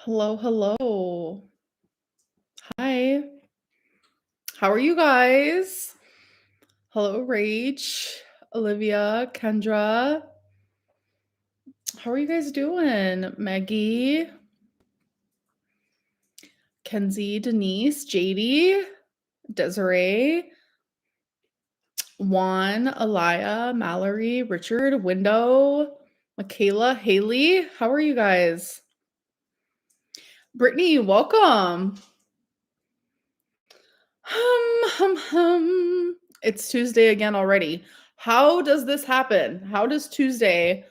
Hello, hello. Hi. How are you guys? Hello, Rach, Olivia, Kendra. How are you guys doing? Maggie, Kenzie, Denise, JD, Desiree, Juan, Alaya, Mallory, Richard, Window, Michaela, Haley. How are you guys? Brittany, welcome. Hum. It's Tuesday again already. How does this happen? How does Tuesday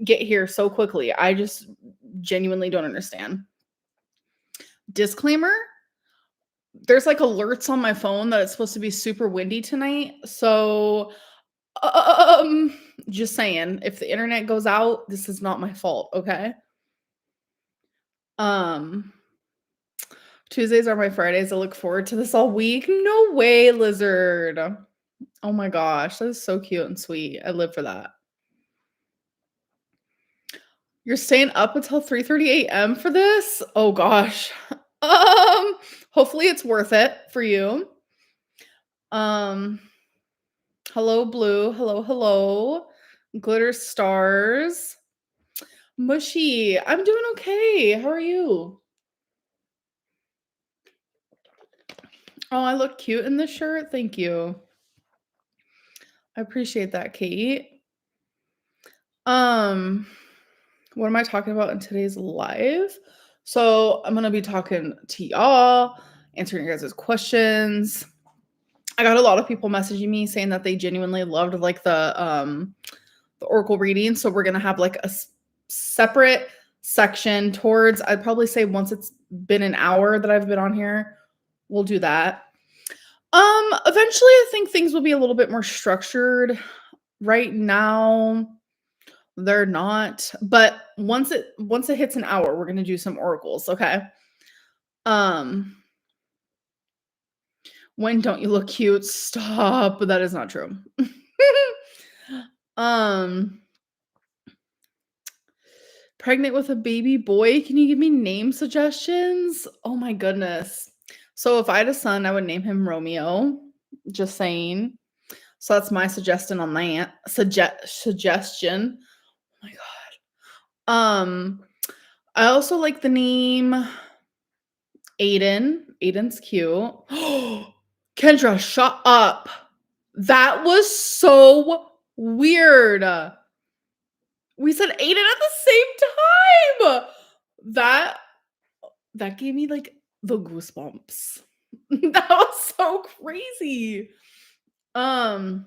get here so quickly? I just genuinely don't understand. Disclaimer, there's like alerts on my phone that it's supposed to be super windy tonight. So, um, just saying, if the internet goes out, this is not my fault, okay? Um, Tuesdays are my Fridays. I look forward to this all week. No way, Lizard. Oh my gosh, that is so cute and sweet. I live for that. You're staying up until 3:30 a.m. for this? Oh gosh. Hopefully it's worth it for you. Um, hello, Blue. Hello, hello. Glitter stars. Mushy. I'm doing okay. How are you? Oh, I look cute in this shirt. Thank you. I appreciate that, Kate. What am I talking about in today's live? So I'm gonna be talking to y'all, answering your guys' questions. I got a lot of people messaging me saying that they genuinely loved like the oracle reading. So we're gonna have like a separate section towards, I'd probably say once it's been an hour that I've been on here, we'll do that. Eventually I think things will be a little bit more structured. Right now, they're not, but once it hits an hour, we're gonna do some oracles, okay? Um, when don't you look cute? Stop. That is not true. um, pregnant with a baby boy. Can you give me name suggestions? Oh my goodness. So if I had a son, I would name him Romeo. Just saying. So that's my suggestion on that. Suggestion. Oh my god. I also like the name Aiden. Aiden's cute. Kendra, shut up. That was so weird. We said Aiden at the same time. That gave me like the goosebumps. That was so crazy. Um,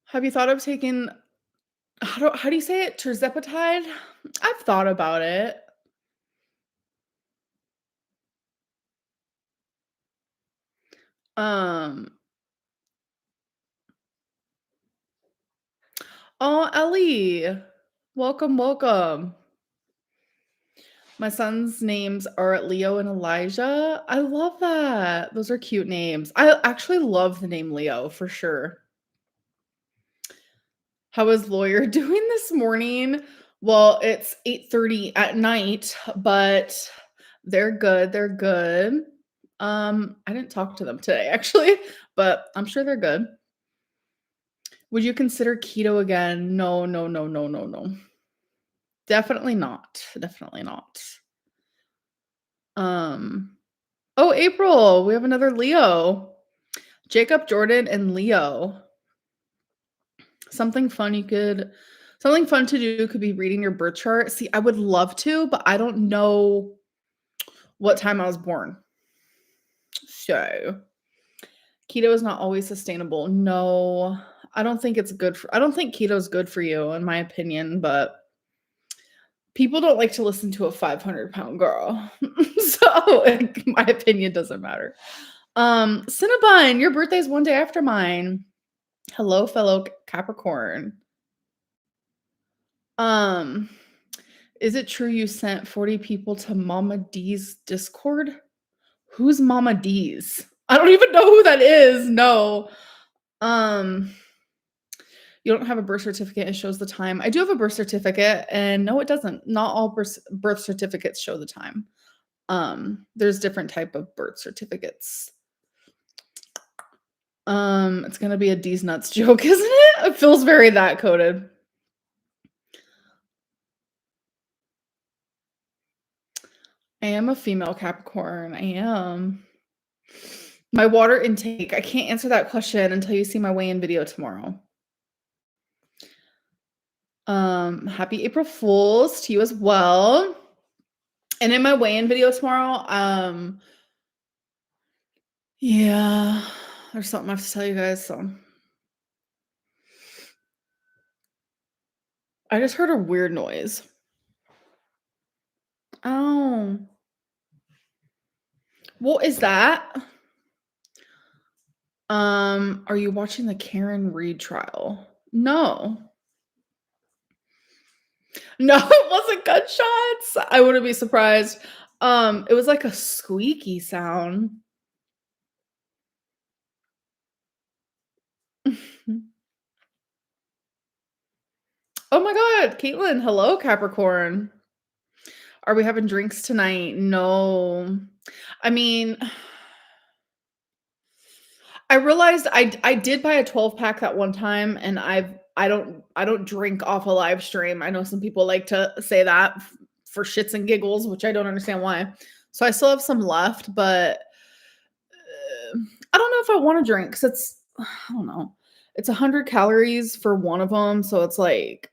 have you thought of taking how do you say it? Terzepatide? I've thought about it. Um, oh, Ellie. Welcome, welcome. My son's names are Leo and Elijah. I love that. Those are cute names. I actually love the name Leo for sure. How is lawyer doing this morning? Well, it's 8:30 at night, but they're good. They're good. I didn't talk to them today actually, but I'm sure they're good. Would you consider keto again? No, no, no, no, no, no. Definitely not. Definitely not. Oh, April, we have another Leo. Jacob, Jordan, and Leo. Something fun to do could be reading your birth chart. See, I would love to, but I don't know what time I was born. So, keto is not always sustainable. No, I don't think I don't think keto is good for you, in my opinion, but people don't like to listen to a 500-pound girl. So, my opinion doesn't matter. Cinnabon, your birthday's one day after mine. Hello, fellow Capricorn. Is it true you sent 40 people to Mama D's Discord? Who's Mama D's? I don't even know who that is. No. Um, You don't have a birth certificate, it shows the time. I do have a birth certificate, and no, it doesn't. Not all birth certificates show the time. There's different type of birth certificates. It's gonna be a D's nuts joke, isn't it? It feels very that coded. I am a female Capricorn. I am. My water intake. I can't answer that question until you see my weigh-in video tomorrow. Happy April Fools to you as well. And in my weigh-in video tomorrow, yeah, there's something I have to tell you guys. So I just heard a weird noise. Oh, what is that? Are you watching the Karen Reed trial? No. No, it wasn't gunshots. I wouldn't be surprised. It was like a squeaky sound. Oh my god, Caitlin, hello, Capricorn. Are we having drinks tonight? No. I mean, I realized I did buy a 12-pack that one time, and I don't drink off a live stream. I know some people like to say that for shits and giggles, which I don't understand why. So I still have some left, but I don't know if I want to drink because I don't know. It's 100 calories for one of them, so it's like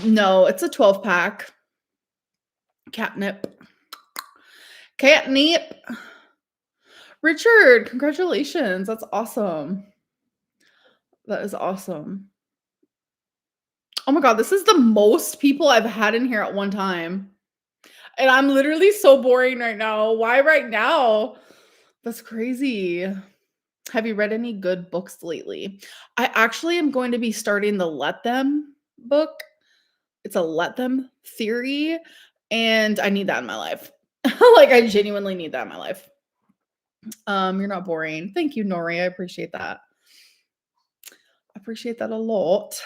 no, it's a 12-pack. Catnip. Catnip. Richard, congratulations. That's awesome. That is awesome. Oh my god, this is the most people I've had in here at one time. And I'm literally so boring right now. Why right now? That's crazy. Have you read any good books lately? I actually am going to be starting the Let Them book. It's a Let Them theory, and I need that in my life. Like, I genuinely need that in my life. You're not boring. Thank you, Nori. I appreciate that. I appreciate that a lot.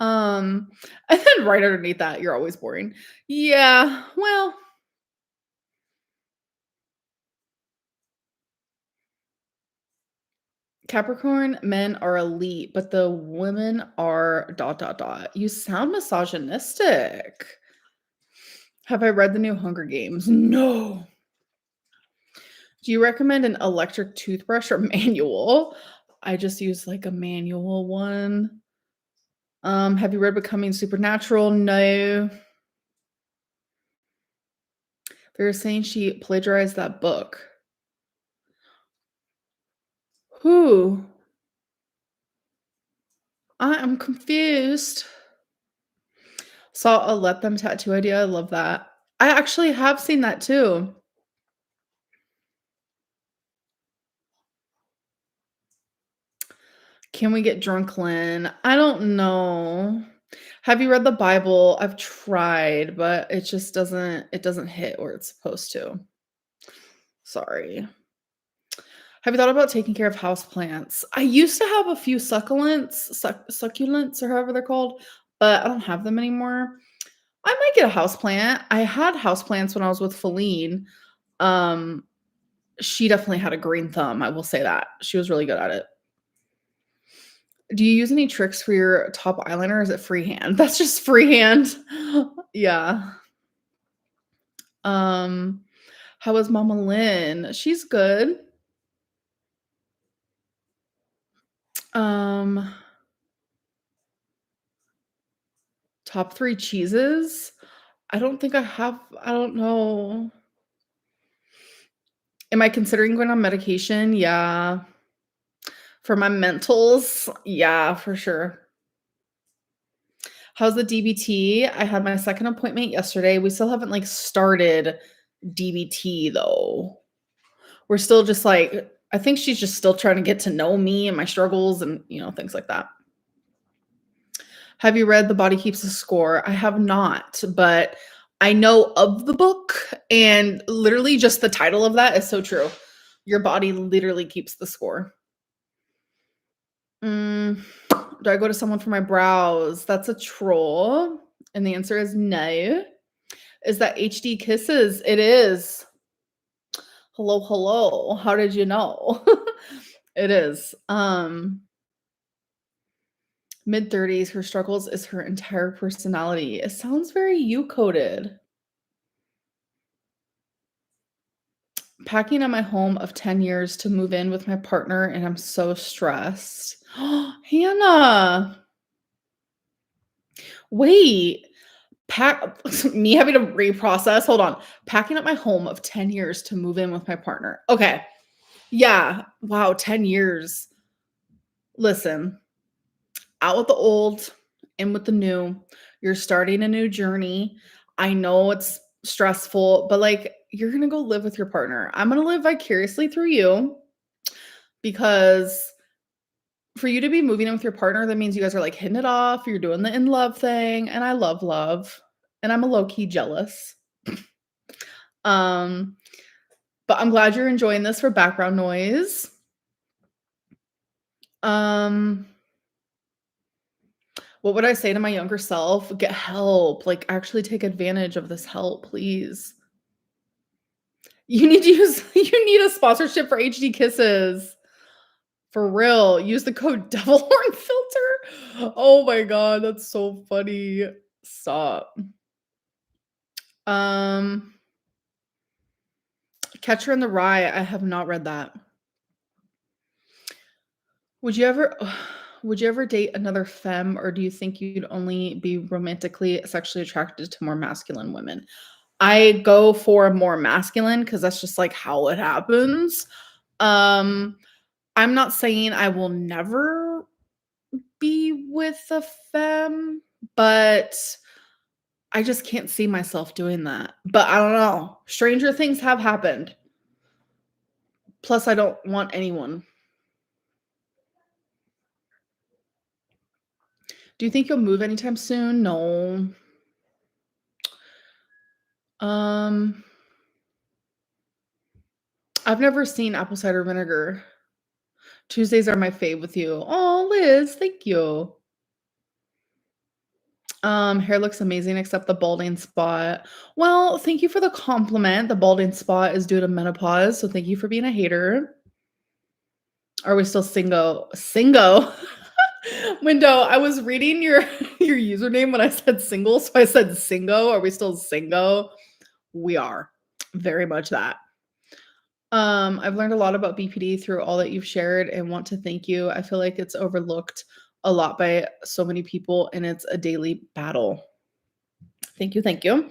And then right underneath that, you're always boring. Yeah, well, Capricorn men are elite, but the women are ... You sound misogynistic. Have I read the new Hunger Games? No. Do you recommend an electric toothbrush or manual? I just use like a manual one. Have you read Becoming Supernatural? No. They're saying she plagiarized that book. Who? I am confused. Saw a Let Them tattoo idea. I love that. I actually have seen that too. Can we get drunk, Lynn? I don't know. Have you read the Bible? I've tried, but it doesn't hit where it's supposed to. Sorry. Have you thought about taking care of houseplants? I used to have a few succulents or however they're called, but I don't have them anymore. I might get a houseplant. I had houseplants when I was with Feline. Um, she definitely had a green thumb, I will say that. She was really good at it. Do you use any tricks for your top eyeliner, or is it freehand? That's just freehand. Yeah. How is Mama Lynn? She's good. Um, top 3 cheeses? I don't know. Am I considering going on medication? Yeah. For my mentals? Yeah, for sure. How's the DBT? I had my second appointment yesterday. We still haven't, like, started DBT, though. We're still just, like I think she's just still trying to get to know me and my struggles and, things like that. Have you read The Body Keeps the Score? I have not, but I know of the book, and literally just the title of that is so true. Your body literally keeps the score. Do I go to someone for my brows? That's a troll, and the answer is no. Is that HD Kisses? It is. Hello, hello. How did you know? It is. Mid-30s, her struggles is her entire personality. It sounds very you-coded. Packing at my home of 10 years to move in with my partner, and I'm so stressed. Hannah, wait. Pack me having to reprocess. Hold on. Packing up my home of 10 years to move in with my partner. Okay. Yeah. Wow, 10 years. Listen, out with the old, in with the new. You're starting a new journey. I know it's stressful, but like you're going to go live with your partner. I'm going to live vicariously through you because for you to be moving in with your partner, that means you guys are like hitting it off. You're doing the in love thing. And I love love. And I'm a low key jealous. Um, but I'm glad you're enjoying this for background noise. What would I say to my younger self? Get help. Like actually take advantage of this help, please. You need to use you need a sponsorship for HD Kisses. For real. Use the code Devil Horn Filter. Oh my god, that's so funny. Stop. Catcher in the Rye. I have not read that. Would you ever date another femme, or do you think you'd only be romantically sexually attracted to more masculine women? I go for more masculine because that's just like how it happens. I'm not saying I will never be with a femme, but I just can't see myself doing that. But I don't know. Stranger things have happened. Plus, I don't want anyone. Do you think you'll move anytime soon? No. I've never seen apple cider vinegar. Tuesdays are my fave with you. Oh, Liz, thank you. Hair looks amazing except the balding spot. Well, thank you for the compliment. The balding spot is due to menopause, so thank you for being a hater. Are we still single? Single. Window, I was reading your your username when I said single, so I said singo. Are we still single? We are. Very much that. I've learned a lot about BPD through all that you've shared and want to thank you. I feel like it's overlooked a lot by so many people and it's a daily battle. Thank you, thank you.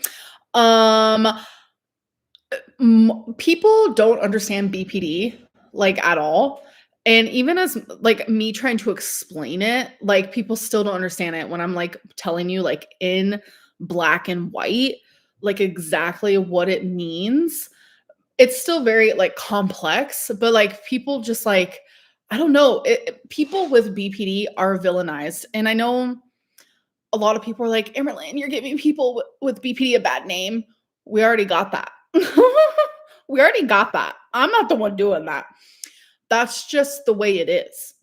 People don't understand BPD like at all. And even as like me trying to explain it, like people still don't understand it when I'm like telling you like in black and white, like exactly what it means. It's still very like complex, but like people just like I don't know, people with BPD are villainized. And I know a lot of people are like, Emerlyn, you're giving people with BPD a bad name. We already got that. We already got that. I'm not the one doing that. That's just the way it is.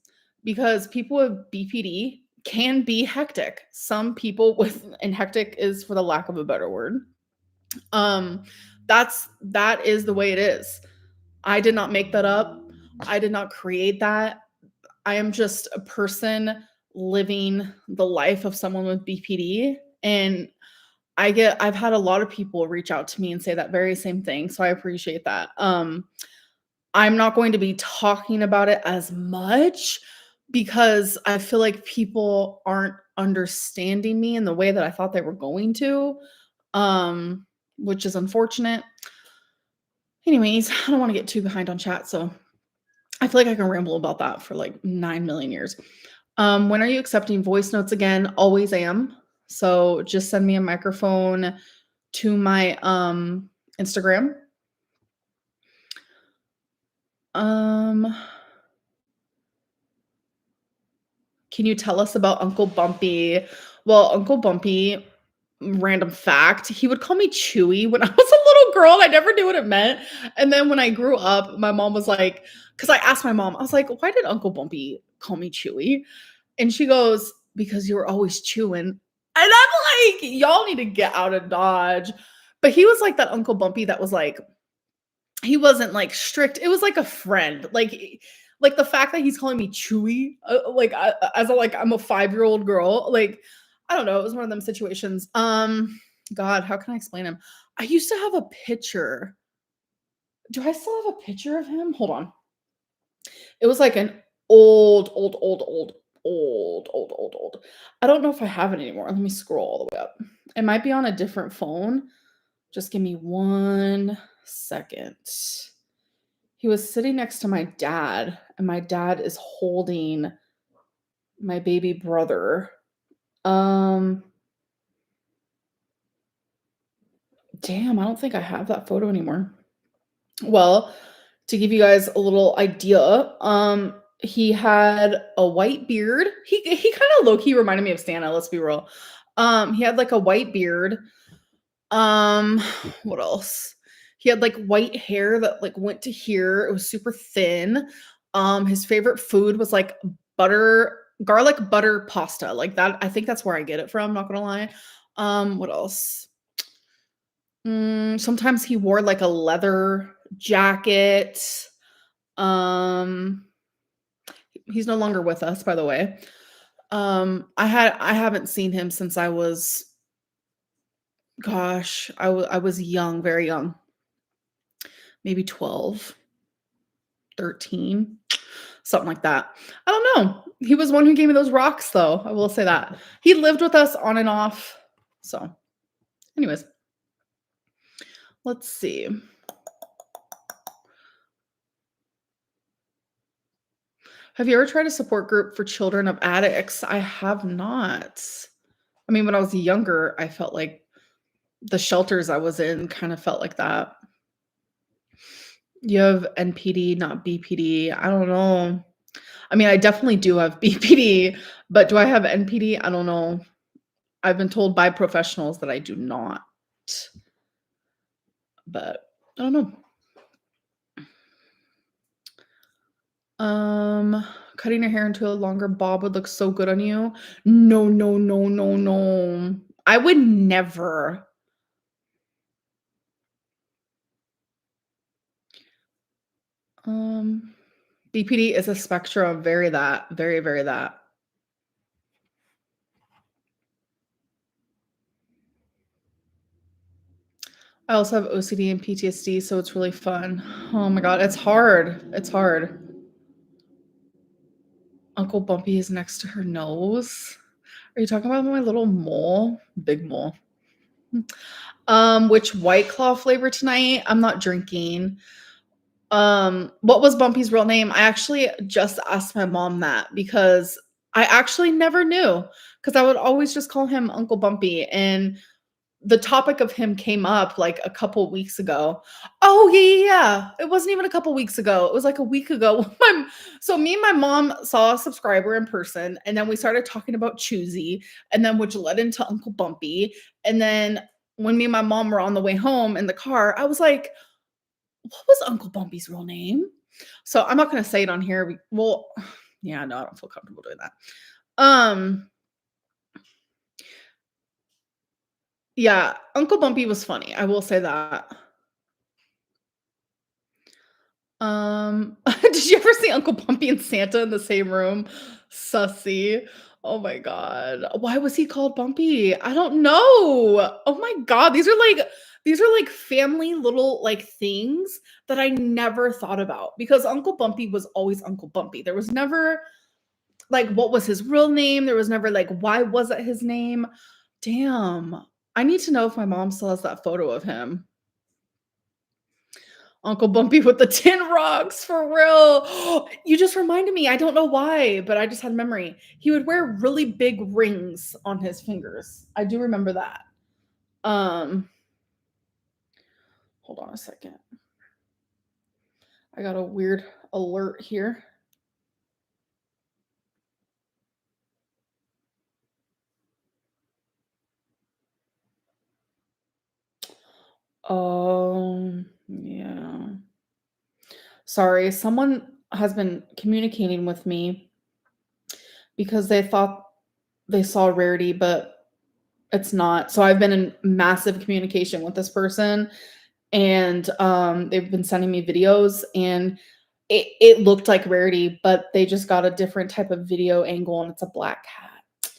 Because people with BPD can be hectic. Some people with, and hectic is for the lack of a better word. That is the way it is. I did not make that up. I did not create that. I am just a person living the life of someone with BPD. And I've had a lot of people reach out to me and say that very same thing. So I appreciate that. I'm not going to be talking about it as much because I feel like people aren't understanding me in the way that I thought they were going to, which is unfortunate. Anyways, I don't want to get too behind on chat, so I feel like I can ramble about that for like 9 million years. When are you accepting voice notes again? Always am. So just send me a microphone to my Instagram. Can you tell us about Uncle Bumpy? Well, Uncle Bumpy, random fact, he would call me Chewy when I was a little girl. I never knew what it meant. And then when I grew up, my mom was like, because I asked my mom, I was like, why did Uncle Bumpy call me Chewy? And she goes, "Because you were always chewing." And I'm like, "Y'all need to get out of Dodge." But he was like that Uncle Bumpy that was like he wasn't like strict. It was like a friend. Like the fact that he's calling me Chewy, as a like I'm a 5-year-old girl, like I don't know, it was one of them situations. God, how can I explain him? I used to have a picture. Do I still have a picture of him? Hold on. It was like an old. I don't know if I have it anymore. Let me scroll all the way up. It might be on a different phone. Just give me 1 second. He was sitting next to my dad, and my dad is holding my baby brother. Um, Damn, I don't think I have that photo anymore. Well, to give you guys a little idea, he had a white beard. He kind of low key reminded me of Santa. Let's be real. He had like a white beard. Um, what else? He had like white hair that like went to here. It was super thin. His favorite food was like garlic butter pasta. Like that. I think that's where I get it from. Not gonna lie. What else? Sometimes he wore like a leather jacket. Um, he's no longer with us, by the way. I haven't seen him since I was, gosh, I was young, very young, maybe 12, 13, something like that. I don't know. He was one who gave me those rocks, though. I will say that. He lived with us on and off. So, anyways, let's see. Have you ever tried a support group for children of addicts? I have not. I mean, when I was younger, I felt like the shelters I was in kind of felt like that. You have NPD, not BPD. I don't know. I mean, I definitely do have BPD, but do I have NPD? I don't know. I've been told by professionals that I do not, but I don't know. Cutting your hair into a longer bob would look so good on you. No, no, no, no, no. I would never. Um, BPD is a spectrum, very that, very, very that. I also have OCD and PTSD, so it's really fun. Oh my god, it's hard. It's hard. Uncle Bumpy is next to her nose. Are you talking about my little mole? Big mole. Which White Claw flavor tonight? I'm not drinking. What was Bumpy's real name? I actually just asked my mom that because I actually never knew because I would always just call him Uncle Bumpy, and the topic of him came up like a couple weeks ago. Oh yeah. It wasn't even a couple weeks ago. It was like a week ago. So me and my mom saw a subscriber in person, and then we started talking about Choosy, and then which led into Uncle Bumpy. And then when me and my mom were on the way home in the car, I was like, "What was Uncle Bumpy's real name?" So I'm not gonna say it on here. Well, yeah, no, I don't feel comfortable doing that. Um, yeah, Uncle Bumpy was funny. I will say that. Did you ever see Uncle Bumpy and Santa in the same room? Sussy. Oh my god. Why was he called Bumpy? I don't know. Oh my god. These are like family little like things that I never thought about because Uncle Bumpy was always Uncle Bumpy. There was never like what was his real name? There was never like why was it his name? Damn. I need to know if my mom still has that photo of him. Uncle Bumpy with the tin rocks for real. You just reminded me. I don't know why, but I just had memory. He would wear really big rings on his fingers. I do remember that. Um, Hold on a second. I got a weird alert here. Yeah. Sorry, someone has been communicating with me because they thought they saw Rarity, but it's not. So I've been in massive communication with this person, and they've been sending me videos, and it looked like Rarity, but they just got a different type of video angle, and it's a black cat.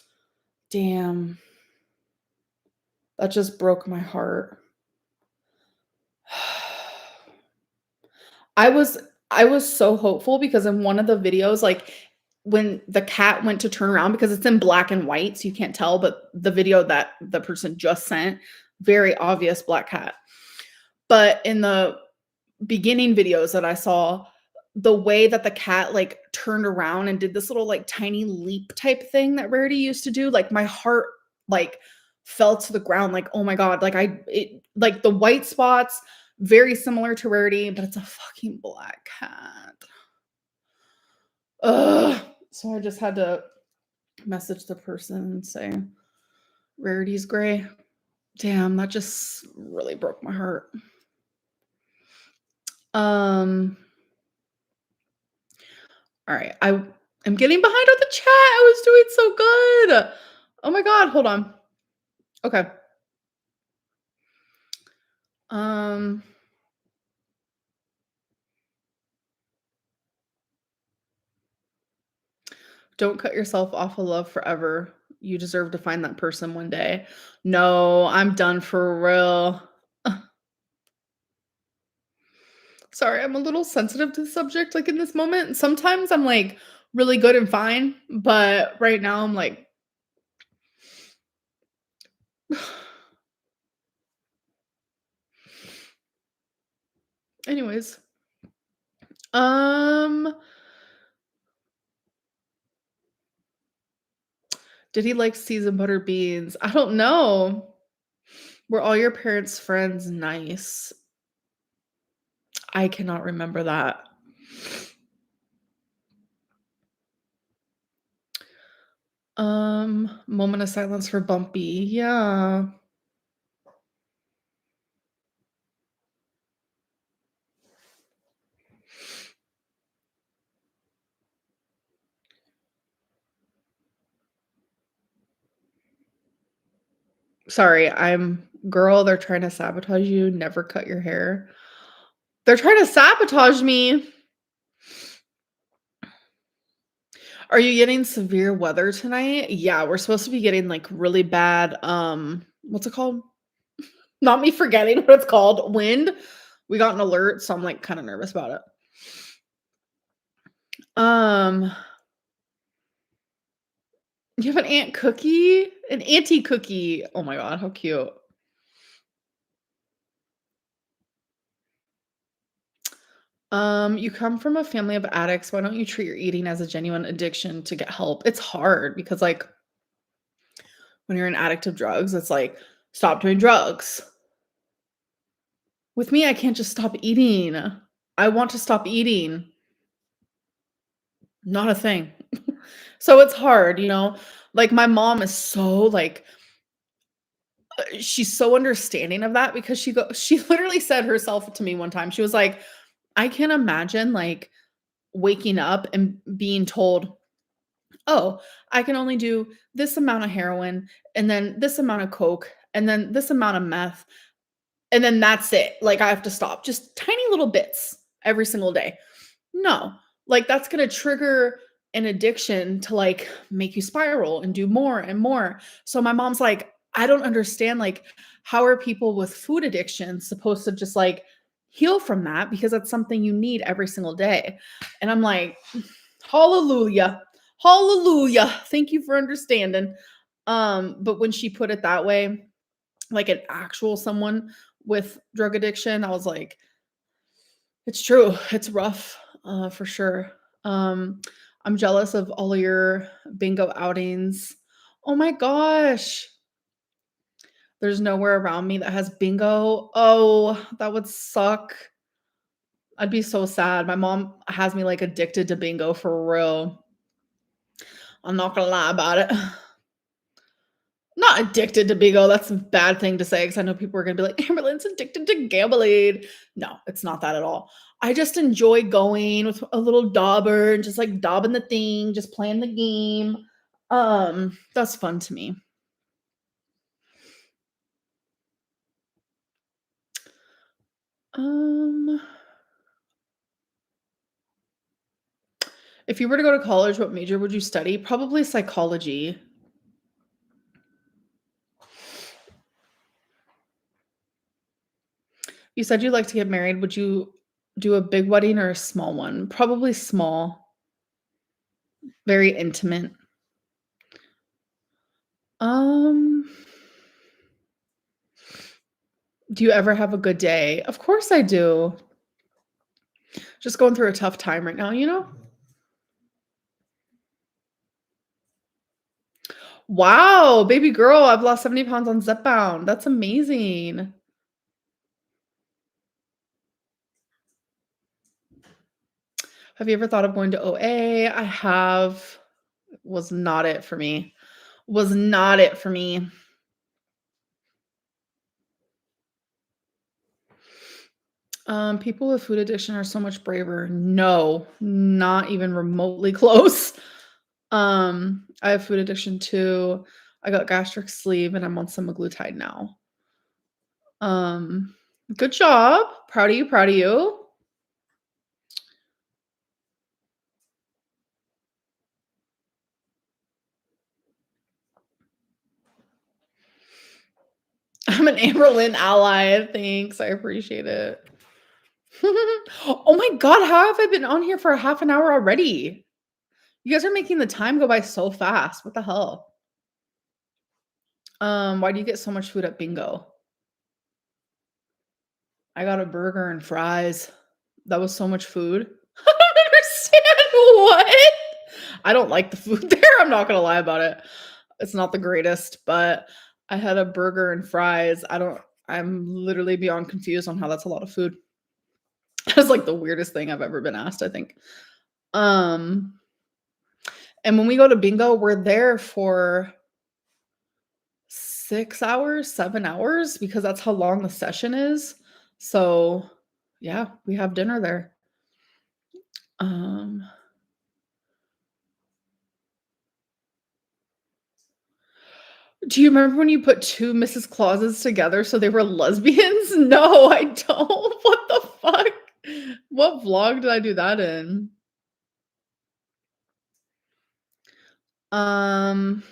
Damn, that just broke my heart. I was I was so hopeful because in one of the videos, like, when the cat went to turn around because it's in black and white, so you can't tell, but the video that the person just sent, very obvious black cat. But in the beginning videos that I saw, the way that the cat, like, turned around and did this little, like, tiny leap type thing that Rarity used to do, like, my heart, like, fell to the ground, like, "Oh my god," like, like, the white spots, very similar to Rarity, but it's a fucking black cat. Ugh. So I just had to message the person and say, "Rarity's gray." Damn, that just really broke my heart. Um All right. I am getting behind on the chat. I was doing so good. Oh my god, hold on. Okay. Um don't cut yourself off of love forever. You deserve to find that person one day. No, I'm done for real. Sorry, I'm a little sensitive to the subject like in this moment. Sometimes I'm like really good and fine, but right now I'm like anyways. Um did he like seasoned butter beans? I don't know. Were all your parents' friends nice? I cannot remember that. Moment of silence for Bumpy. Yeah. Sorry, I'm girl, they're trying to sabotage you. Never cut your hair. They're trying to sabotage me. Are you getting severe weather tonight? Yeah, we're supposed to be getting like really bad what's it called? Not me forgetting what it's called. Wind. We got an alert, so I'm like kind of nervous about it. Um you have an aunt cookie? An auntie cookie. Oh my god, how cute. You come from a family of addicts. Why don't you treat your eating as a genuine addiction to get help? It's hard because, like, when you're an addict of drugs, it's like, stop doing drugs. With me, I can't just stop eating. I want to stop eating. Not a thing. So it's hard, you know? Like, my mom is so, like, she's so understanding of that because she literally said herself to me one time. She was like, I can't imagine, like, waking up and being told, oh, I can only do this amount of heroin and then this amount of coke and then this amount of meth and then that's it. Like I have to stop. Just tiny little bits every single day. No. Like that's going to trigger an addiction to like make you spiral and do more and more. So my mom's like, I don't understand like how are people with food addiction supposed to just like heal from that because that's something you need every single day. And I'm like, hallelujah. Hallelujah. Thank you for understanding. But when she put it that way, like an actual someone with drug addiction, I was like, it's true. It's rough, for sure. Um, I'm jealous of all of your bingo outings. Oh my gosh. There's nowhere around me that has bingo. Oh, that would suck. I'd be so sad. My mom has me like addicted to bingo for real. I'm not gonna lie about it. No, not addicted to bingo. That's a bad thing to say because I know people are gonna be like, "Amberlynn's addicted to gambling." No, it's not that at all. I just enjoy going with a little dauber and just, like, daubing the thing, just playing the game. That's fun to me. Um, if you were to go to college, what major would you study? Probably psychology. You said you'd like to get married. Would you do a big wedding or a small one? Probably small, very intimate. Um, do you ever have a good day? Of course I do. Just going through a tough time right now, you know? Wow, baby girl, I've lost 70 pounds on Zepbound. That's amazing. Have you ever thought of going to OA? I have. Was not it for me. Was not it for me. People with food addiction are so much braver. No, not even remotely close. I have food addiction too. I got gastric sleeve and I'm on semaglutide now. Um, Good job. Proud of you, proud of you. I'm an Amberlynn ally. Thanks. I appreciate it. Oh my god, how have I been on here for a half an hour already? You guys are making the time go by so fast. What the hell? Why do you get so much food at bingo? I got a burger and fries. That was so much food. I don't understand what. I don't like the food there. I'm not gonna lie about it. It's not the greatest, but I had a burger and fries. I'm literally beyond confused on how that's a lot of food. That's like the weirdest thing I've ever been asked, I think. Um, and when we go to bingo, we're there for 6 hours, 7 hours because that's how long the session is. So, yeah, we have dinner there. Um, do you remember when you put 2 Mrs. Clauses together so they were lesbians? No, I don't. What the fuck? What vlog did I do that in? Um,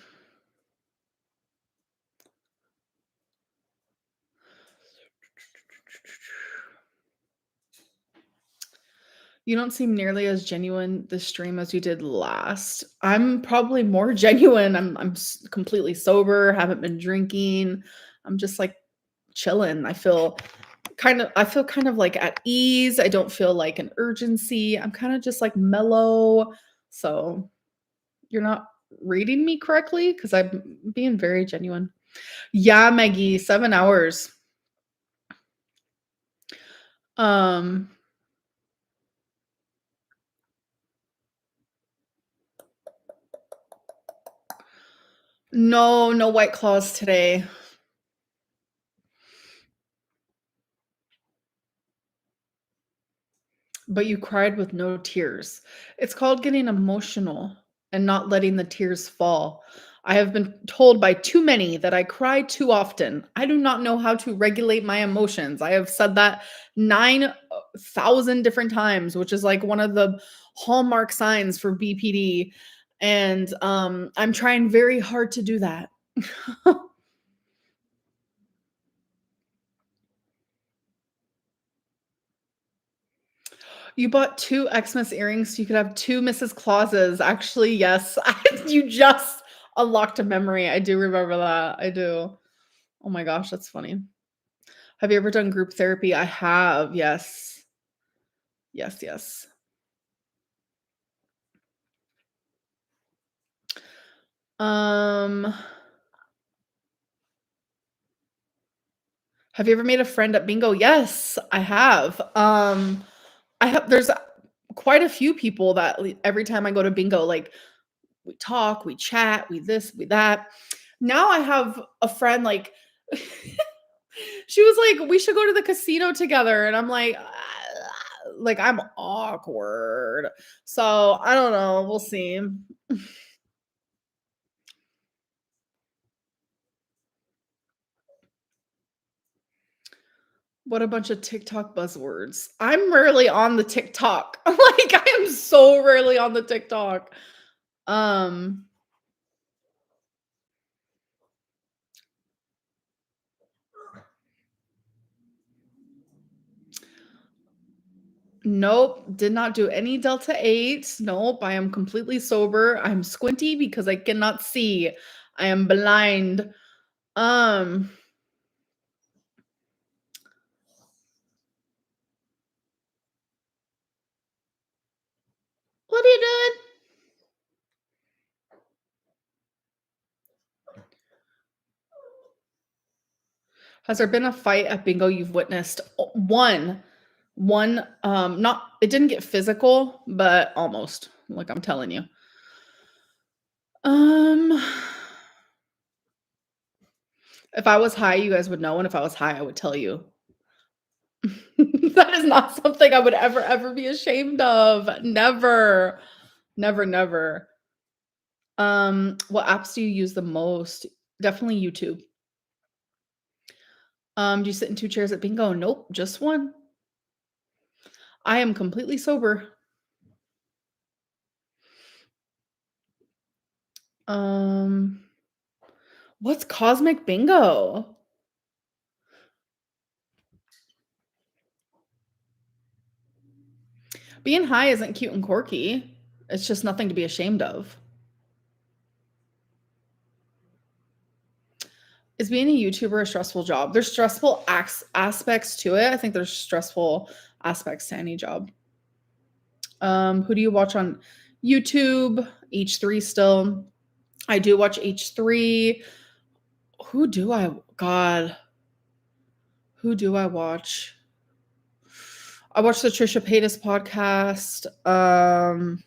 you don't seem nearly as genuine this stream as you did last. I'm probably more genuine. Completely sober, haven't been drinking. I'm just like chilling. I feel kind of like at ease. I don't feel like an urgency. I'm kind of just like mellow. So you're not reading me correctly because I'm being very genuine. Yeah, Maggie, 7 hours. Um, no, no White Claws today. But you cried with no tears. It's called getting emotional and not letting the tears fall. I have been told by too many that I cry too often. I do not know how to regulate my emotions. I have said that 9,000 different times, which is like one of the hallmark signs for BPD. And I'm trying very hard to do that. You bought 2 Xmas earrings so you could have 2 Mrs. Clauses. Actually, yes. You just unlocked a memory. I do remember that. I do. Oh my gosh, that's funny. Have you ever done group therapy? I have. Yes. Yes, yes. Um, have you ever made a friend at bingo? Yes, I have. There's quite a few people that every time I go to bingo, like we talk, we chat, we this, we that. Now I have a friend, like she was like, "We should go to the casino together," and I'm like, I'm awkward. So, I don't know, we'll see. What a bunch of TikTok buzzwords. I'm rarely on the TikTok. Like, I am so rarely on the TikTok. Um, nope, did not do any Delta 8. Nope, I am completely sober. I'm squinty because I cannot see. I am blind. Um, what are you doing? Has there been a fight at bingo you've witnessed? One. One, not it didn't get physical, but almost, like I'm telling you. Um, if I was high, you guys would know, and if I was high, I would tell you. That is not something I would ever be ashamed of. Never. Never, never. What apps do you use the most? Definitely YouTube. Do you sit in 2 chairs at bingo? Nope, just 1. I am completely sober. Um, what's cosmic bingo? Being high isn't cute and quirky. It's just nothing to be ashamed of. Is being a YouTuber a stressful job? There's stressful aspects to it. I think there's stressful aspects to any job. Who do you watch on YouTube? H3 still. I do watch H3. Who do I God, who do I watch? I watch the Trisha Paytas podcast. I'm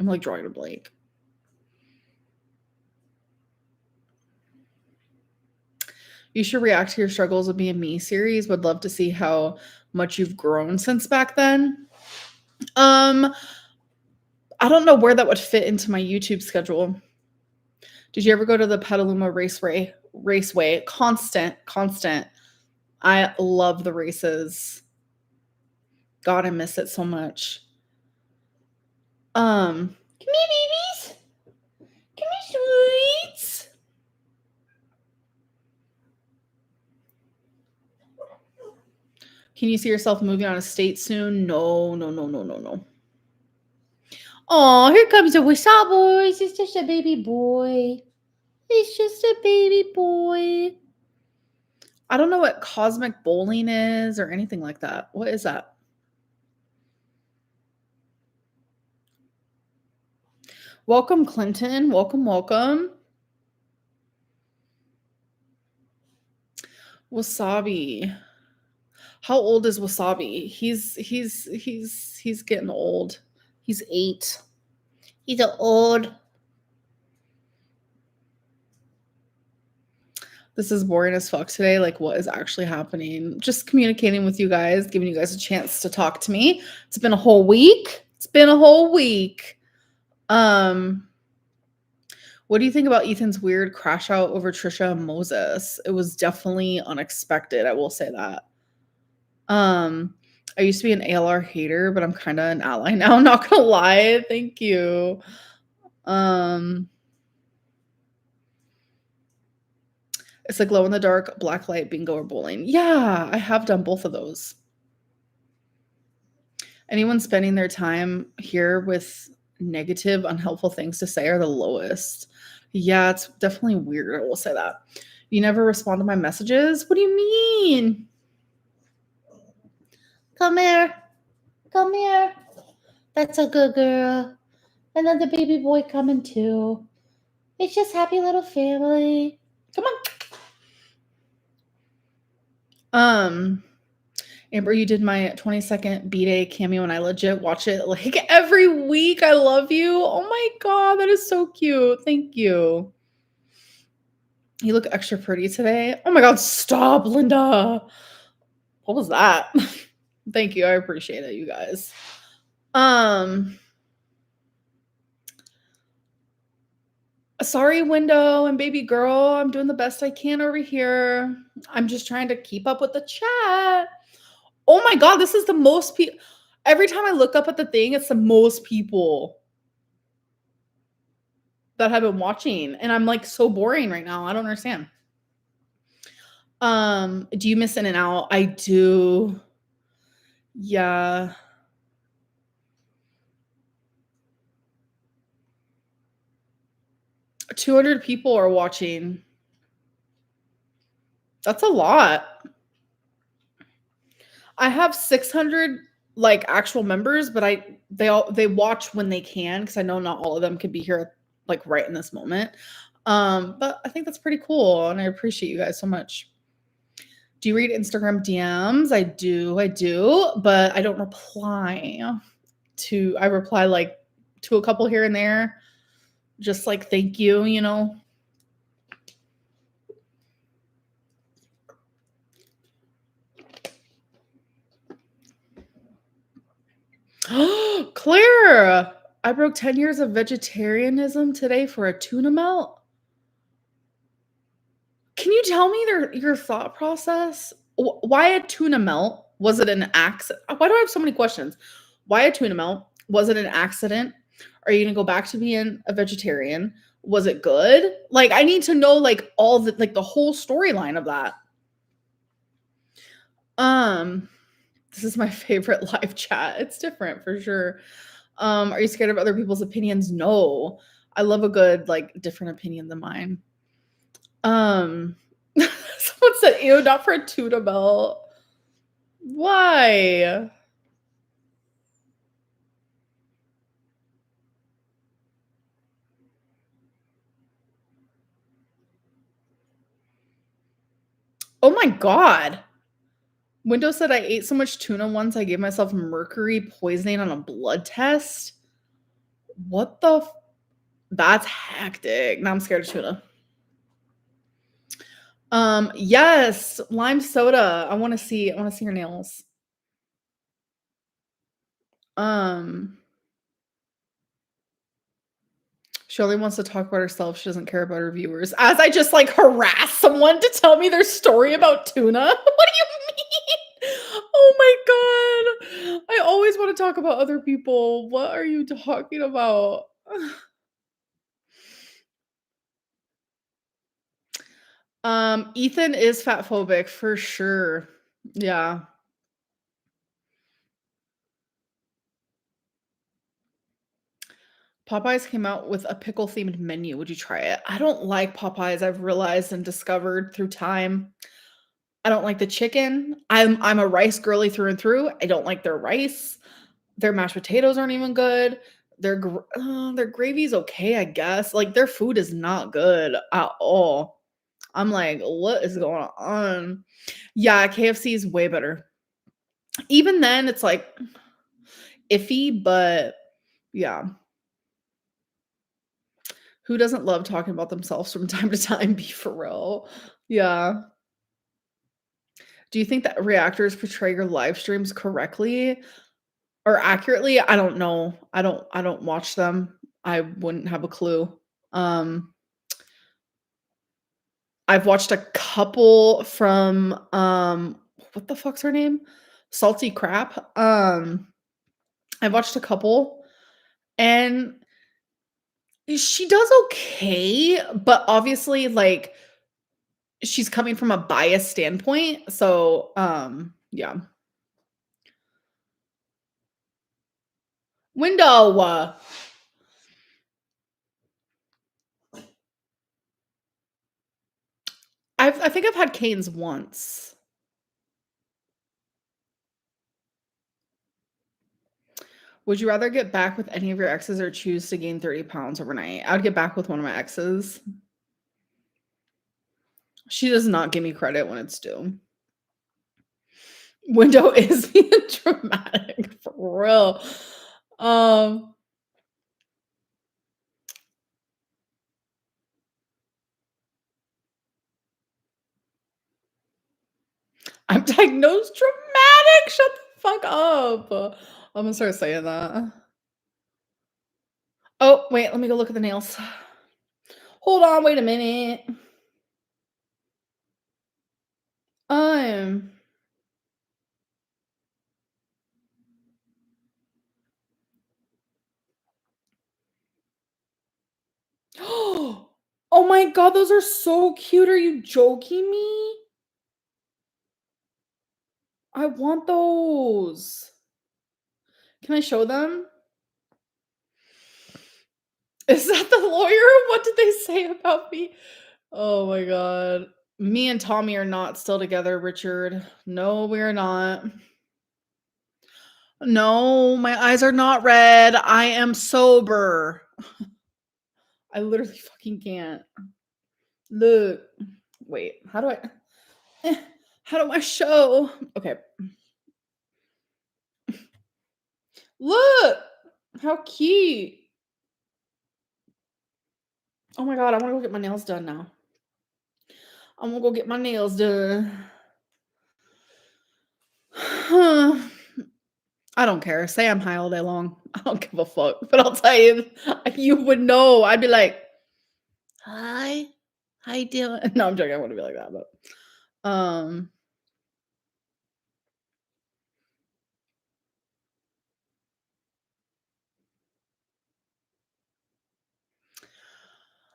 like drawing a blank. You should react to your struggles with being me series. Would love to see how much you've grown since back then. Um, I don't know where that would fit into my YouTube schedule. Did you ever go to the Petaluma Raceway? Constant. I love the races. God, I miss it so much. Come here, babies. Come here, sweets. Can you see yourself moving on a state soon? No, no, no, no, no, no. Oh, here comes the whistle boys. It's just a baby boy. It's just a baby boy. I don't know what cosmic bowling is or anything like that. What is that? Welcome, Clinton. Welcome, welcome. Wasabi. How old is Wasabi? He's getting old. He's 8. He's a old. This is boring as fuck today. Like, what is actually happening? Just communicating with you guys, giving you guys a chance to talk to me. It's been a whole week. It's been a whole week. Um, what do you think about Ethan's weird crash out over Trisha and Moses? It was definitely unexpected. I will say that. Um, I used to be an ALR hater, but I'm kind of an ally now. Not gonna lie. Thank you. Um, it's a glow in the dark, black light, bingo, or bowling. Yeah, I have done both of those. Anyone spending their time here with negative, unhelpful things to say are the lowest. Yeah, it's definitely weird. I will say that. You never respond to my messages? What do you mean? Come here. Come here. That's a good girl. And then the baby boy coming too. It's just happy little family. Come on. Um, Amber, you did my 20-second B-Day cameo, and I legit watch it, like, every week. I love you. Oh my god, that is so cute. Thank you. You look extra pretty today. Oh my god, stop, Linda. What was that? Thank you. I appreciate it, you guys. Um, Sorry, window and baby girl. I'm doing the best I can over here. I'm just trying to keep up with the chat. Oh my god, this is the most people. Every time I look up at the thing, it's the most people that have been watching, and I'm like so boring right now. I don't understand. Do you miss In and Out? I do. Yeah. 200 people are watching. That's a lot. I have 600 like actual members, but they watch when they can because I know not all of them can be here like right in this moment. But I think that's pretty cool, and I appreciate you guys so much. Do you read Instagram DMs? I do, but I don't reply to. I reply like to a couple here and there, just like thank you, you know. Claire, I broke 10 years of vegetarianism today for a tuna melt. Can you tell me your thought process? Why a tuna melt? Was it an accident? Why do I have so many questions? Why a tuna melt? Was it an accident? Are you gonna go back to being a vegetarian? Was it good? Like, I need to know like all the like the whole storyline of that. Um, this is my favorite live chat. It's different for sure. Are you scared of other people's opinions? No. I love a good like different opinion than mine. Someone said, "Ew, not for a tuna melt." Why? Oh my god. Windows said I ate so much tuna once I gave myself mercury poisoning on a blood test. What the that's hectic. Now I'm scared of tuna. Yes, lime soda. I wanna see your nails. Um, she only wants to talk about herself. She doesn't care about her viewers. As I just like harass someone to tell me their story about tuna. What do you mean? Oh my god. I always want to talk about other people. What are you talking about? Ethan is fat phobic for sure. Yeah. Popeyes came out with a pickle themed menu. Would you try it? I don't like Popeyes. I've realized and discovered through time. I don't like the chicken. I'm a rice girly through and through. I don't like their rice. Their mashed potatoes aren't even good. Their gravy's okay, I guess. Like their food is not good at all. I'm like, what is going on? Yeah, KFC is way better. Even then, it's like iffy, but yeah. Who doesn't love talking about themselves from time to time? Be for real. Yeah. Do you think that reactors portray your live streams correctly or accurately? I don't know. I don't watch them. I wouldn't have a clue. Um I've watched a couple from what the fuck's her name? Salty Crap. I've watched a couple and she does okay, but obviously like she's coming from a biased standpoint. So, yeah. Window. I think I've had canes once. Would you rather get back with any of your exes or choose to gain 30 pounds overnight? I would get back with one of my exes. She does not give me credit when it's due. Window is being dramatic for real. Um, I'm diagnosed dramatic. Shut the fuck up. I'm gonna start saying that. Oh, wait, let me go look at the nails. Hold on, wait a minute. Um, oh my god, those are so cute. Are you joking me? I want those. Can I show them? Is that the lawyer? What did they say about me? Oh my god. Me and Tommy are not still together, Richard. No, we're not. No, my eyes are not red. I am sober. I literally fucking can't. Look. Wait, how do I eh, how do I show? Okay. Look. How cute. Oh my god, I want to go get my nails done now. I'm gonna go get my nails done. I don't care. Say I'm high all day long. I don't give a fuck. But I'll tell you, you would know. I'd be like, "Hi, how you doing?" No, I'm joking. I wouldn't be like that, but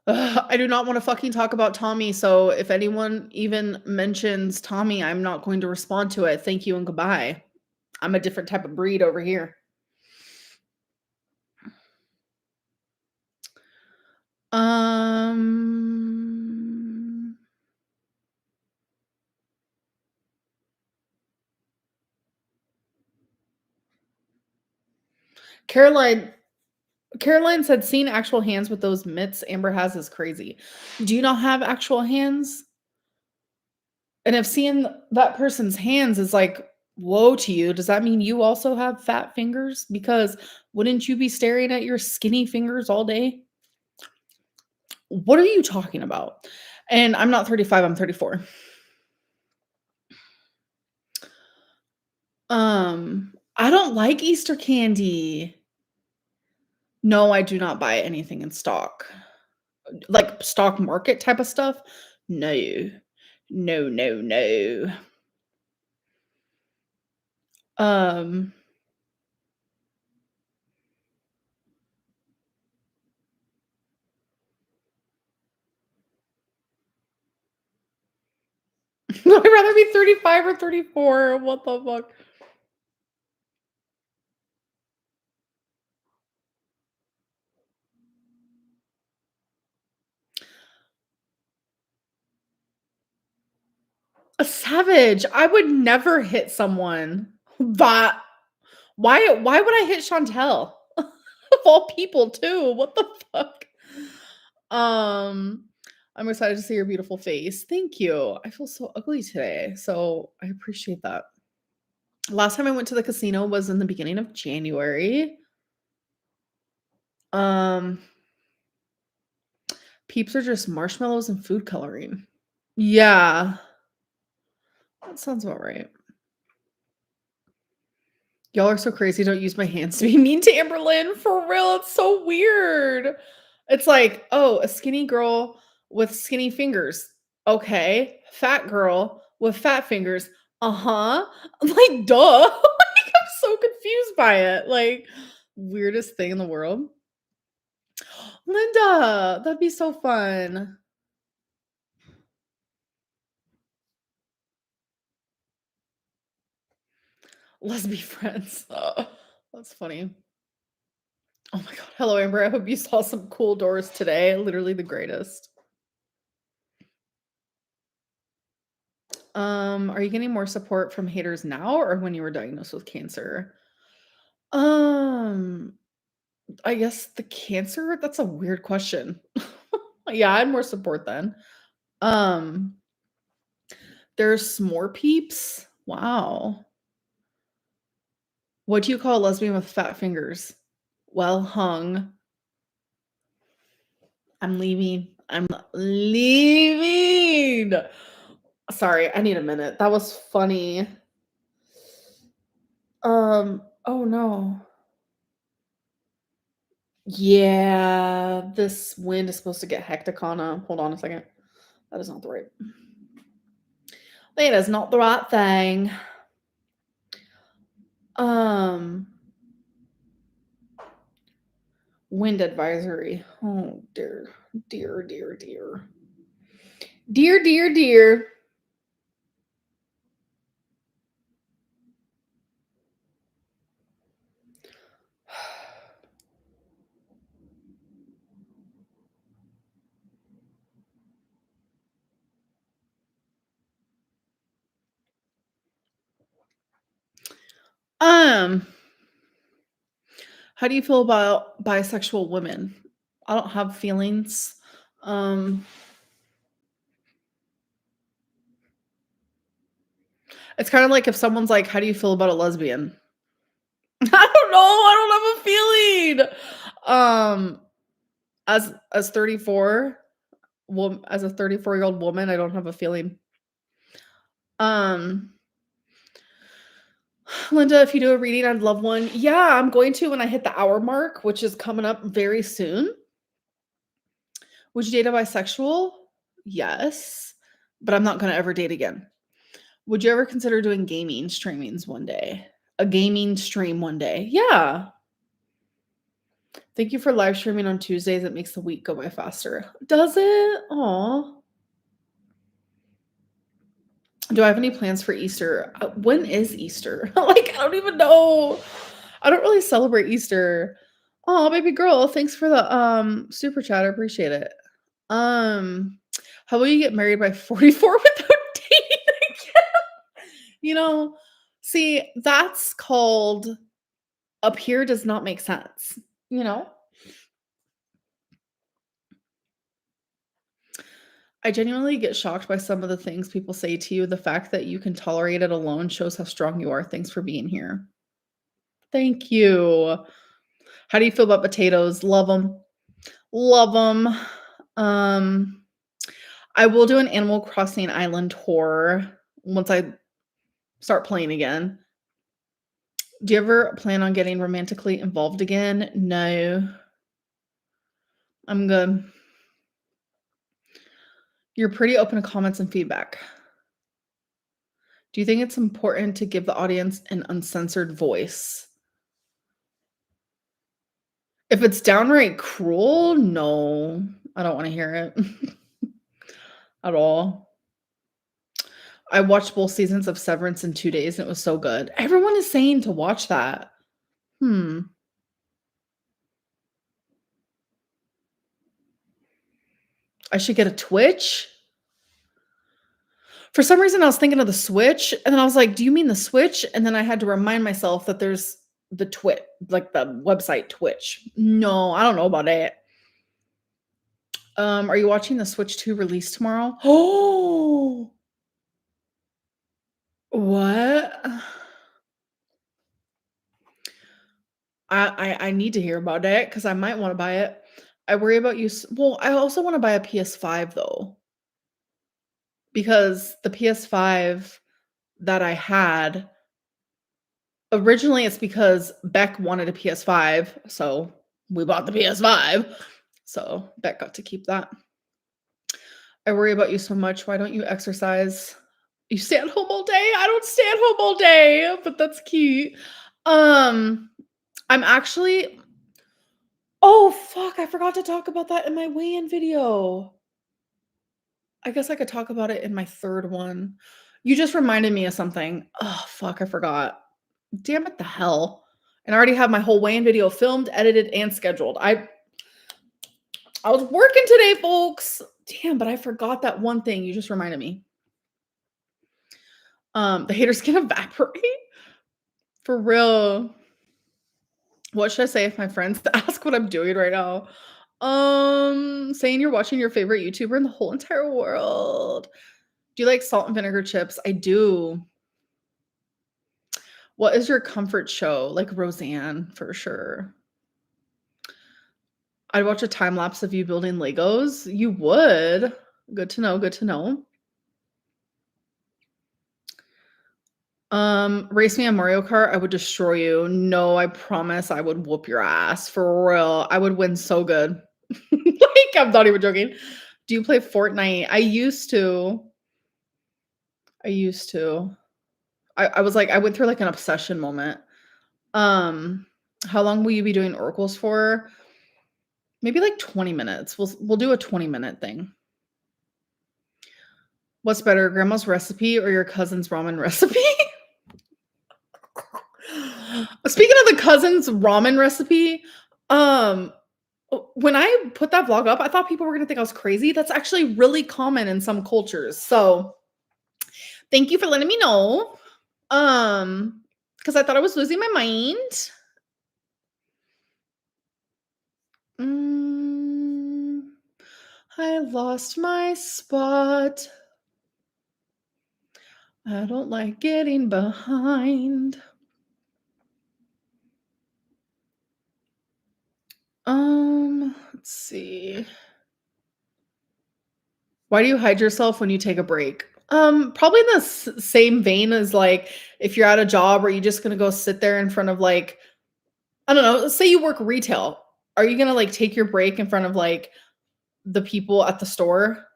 I do not want to fucking talk about Tommy. So if anyone even mentions Tommy, I'm not going to respond to it. Thank you and goodbye. I'm a different type of breed over here. Um, Caroline Caroline said, "Seeing actual hands with those mitts Amber has is crazy." Do you not have actual hands? And if seeing that person's hands is like, woe to you, does that mean you also have fat fingers? Because wouldn't you be staring at your skinny fingers all day? What are you talking about? And I'm not 35, I'm 34. I don't like Easter candy. No, I do not buy anything in stock. Like stock market type of stuff? No. No, no, no. Um, I'd rather be 35 or 34. What the fuck? A savage. I would never hit someone. But why would I hit Chantel? Of all people too. What the fuck? Um, I'm excited to see your beautiful face. Thank you. I feel so ugly today. So I appreciate that. Last time I went to the casino was in the beginning of January. Um, Peeps are just marshmallows and food coloring. Yeah, that sounds about right. Y'all are so crazy. Don't use my hands to be mean to Amberlynn. For real, it's so weird. It's like, oh, a skinny girl with skinny fingers. Okay. Fat girl with fat fingers. Uh-huh. Like, duh. Like, I'm so confused by it. Like, weirdest thing in the world. Linda, that'd be so fun. Let's be friends. That's funny. Oh my god. Hello, Amber. I hope you saw some cool doors today. Literally the greatest. Are you getting more support from haters now or when you were diagnosed with cancer? Um, I guess the cancer, that's a weird question. Yeah, I had more support then. Um, there's more peeps. Wow. What do you call a lesbian with fat fingers? Well hung. I'm leaving. I'm leaving. Sorry, I need a minute. That was funny. Oh no. Yeah, this wind is supposed to get hecticana. Hold on a second. That is not the right. That is not the right thing. Um, Wind advisory. Oh dear, dear, dear, dear, dear, dear, dear. Um, how do you feel about bisexual women? I don't have feelings. Um, it's kind of like if someone's like, "How do you feel about a lesbian?" I don't know. I don't have a feeling. As 34, as a 34-year-old woman, I don't have a feeling. Um, Linda, if you do a reading, I'd love one. Yeah, I'm going to when I hit the hour mark, which is coming up very soon. Would you date a bisexual? Yes, but I'm not going to ever date again. Would you ever consider doing gaming streamings one day? A gaming stream one day? Yeah. Thank you for live streaming on Tuesdays. It makes the week go by faster. Does it? Aw. Do I have any plans for Easter? When is Easter? Like, I don't even know. I don't really celebrate Easter. Oh, baby girl, thanks for the super chat. I appreciate it. Um, how will you get married by 44 without dating again? You know, see, that's called up here does not make sense, you know? I genuinely get shocked by some of the things people say to you. The fact that you can tolerate it alone shows how strong you are. Thanks for being here. Thank you. How do you feel about potatoes? Love them. Love them. Um, I will do an Animal Crossing Island tour once I start playing again. Do you ever plan on getting romantically involved again? No. I'm good. You're pretty open to comments and feedback. Do you think it's important to give the audience an uncensored voice? If it's downright cruel, no. I don't wanna hear it at all. I watched both seasons of Severance in 2 days, and it was so good. Everyone is saying to watch that. Hmm. I should get a Twitch? For some reason, I was thinking of the Switch, and then I was like, "Do you mean the Switch?" And then I had to remind myself that there's the Twit like, the website Twitch. No, I don't know about it. Are you watching the Switch 2 release tomorrow? Oh! What? I need to hear about it because I might wanna buy it. I worry about you well, I also wanna buy a PS5 though, because the PS5 that I had originally, it's because Beck wanted a PS5, so we bought the PS5. So Beck got to keep that. I worry about you so much. Why don't you exercise? You stay at home all day? I don't stay at home all day, but that's cute. Um, I'm actually Oh, fuck, I forgot to talk about that in my weigh-in video. I guess I could talk about it in my 3rd one. You just reminded me of something. Oh, fuck, I forgot. Damn it the hell. And I already have my whole weigh-in video filmed, edited, and scheduled. I was working today, folks. Damn, but I forgot that one thing. You just reminded me. The haters can evaporate. For real. What should I say if my friends ask what I'm doing right now? Saying you're watching your favorite YouTuber in the whole entire world. Do you like salt and vinegar chips? I do. What is your comfort show? Like Roseanne for sure. I'd watch a time lapse of you building Legos. You would. Good to know, good to know. Race me on Mario Kart, I would destroy you. No, I promise I would whoop your ass for real. I would win so good. Like, I'm not even joking. Do you play Fortnite? I used to. I used to. I was like, I went through like an obsession moment. Um, how long will you be doing oracles for? Maybe like 20 minutes. We'll do a 20-minute thing. What's better, grandma's recipe or your cousin's ramen recipe? Speaking of the cousin's ramen recipe, um, when I put that vlog up, I thought people were gonna think I was crazy. That's actually really common in some cultures. So thank you for letting me know. Because I thought I was losing my mind. Mm, I lost my spot. I don't like getting behind. Let's see. Why do you hide yourself when you take a break? Probably in the same vein as like if you're at a job, are you just gonna go sit there in front of like I don't know, say you work retail. Are you gonna like take your break in front of like the people at the store?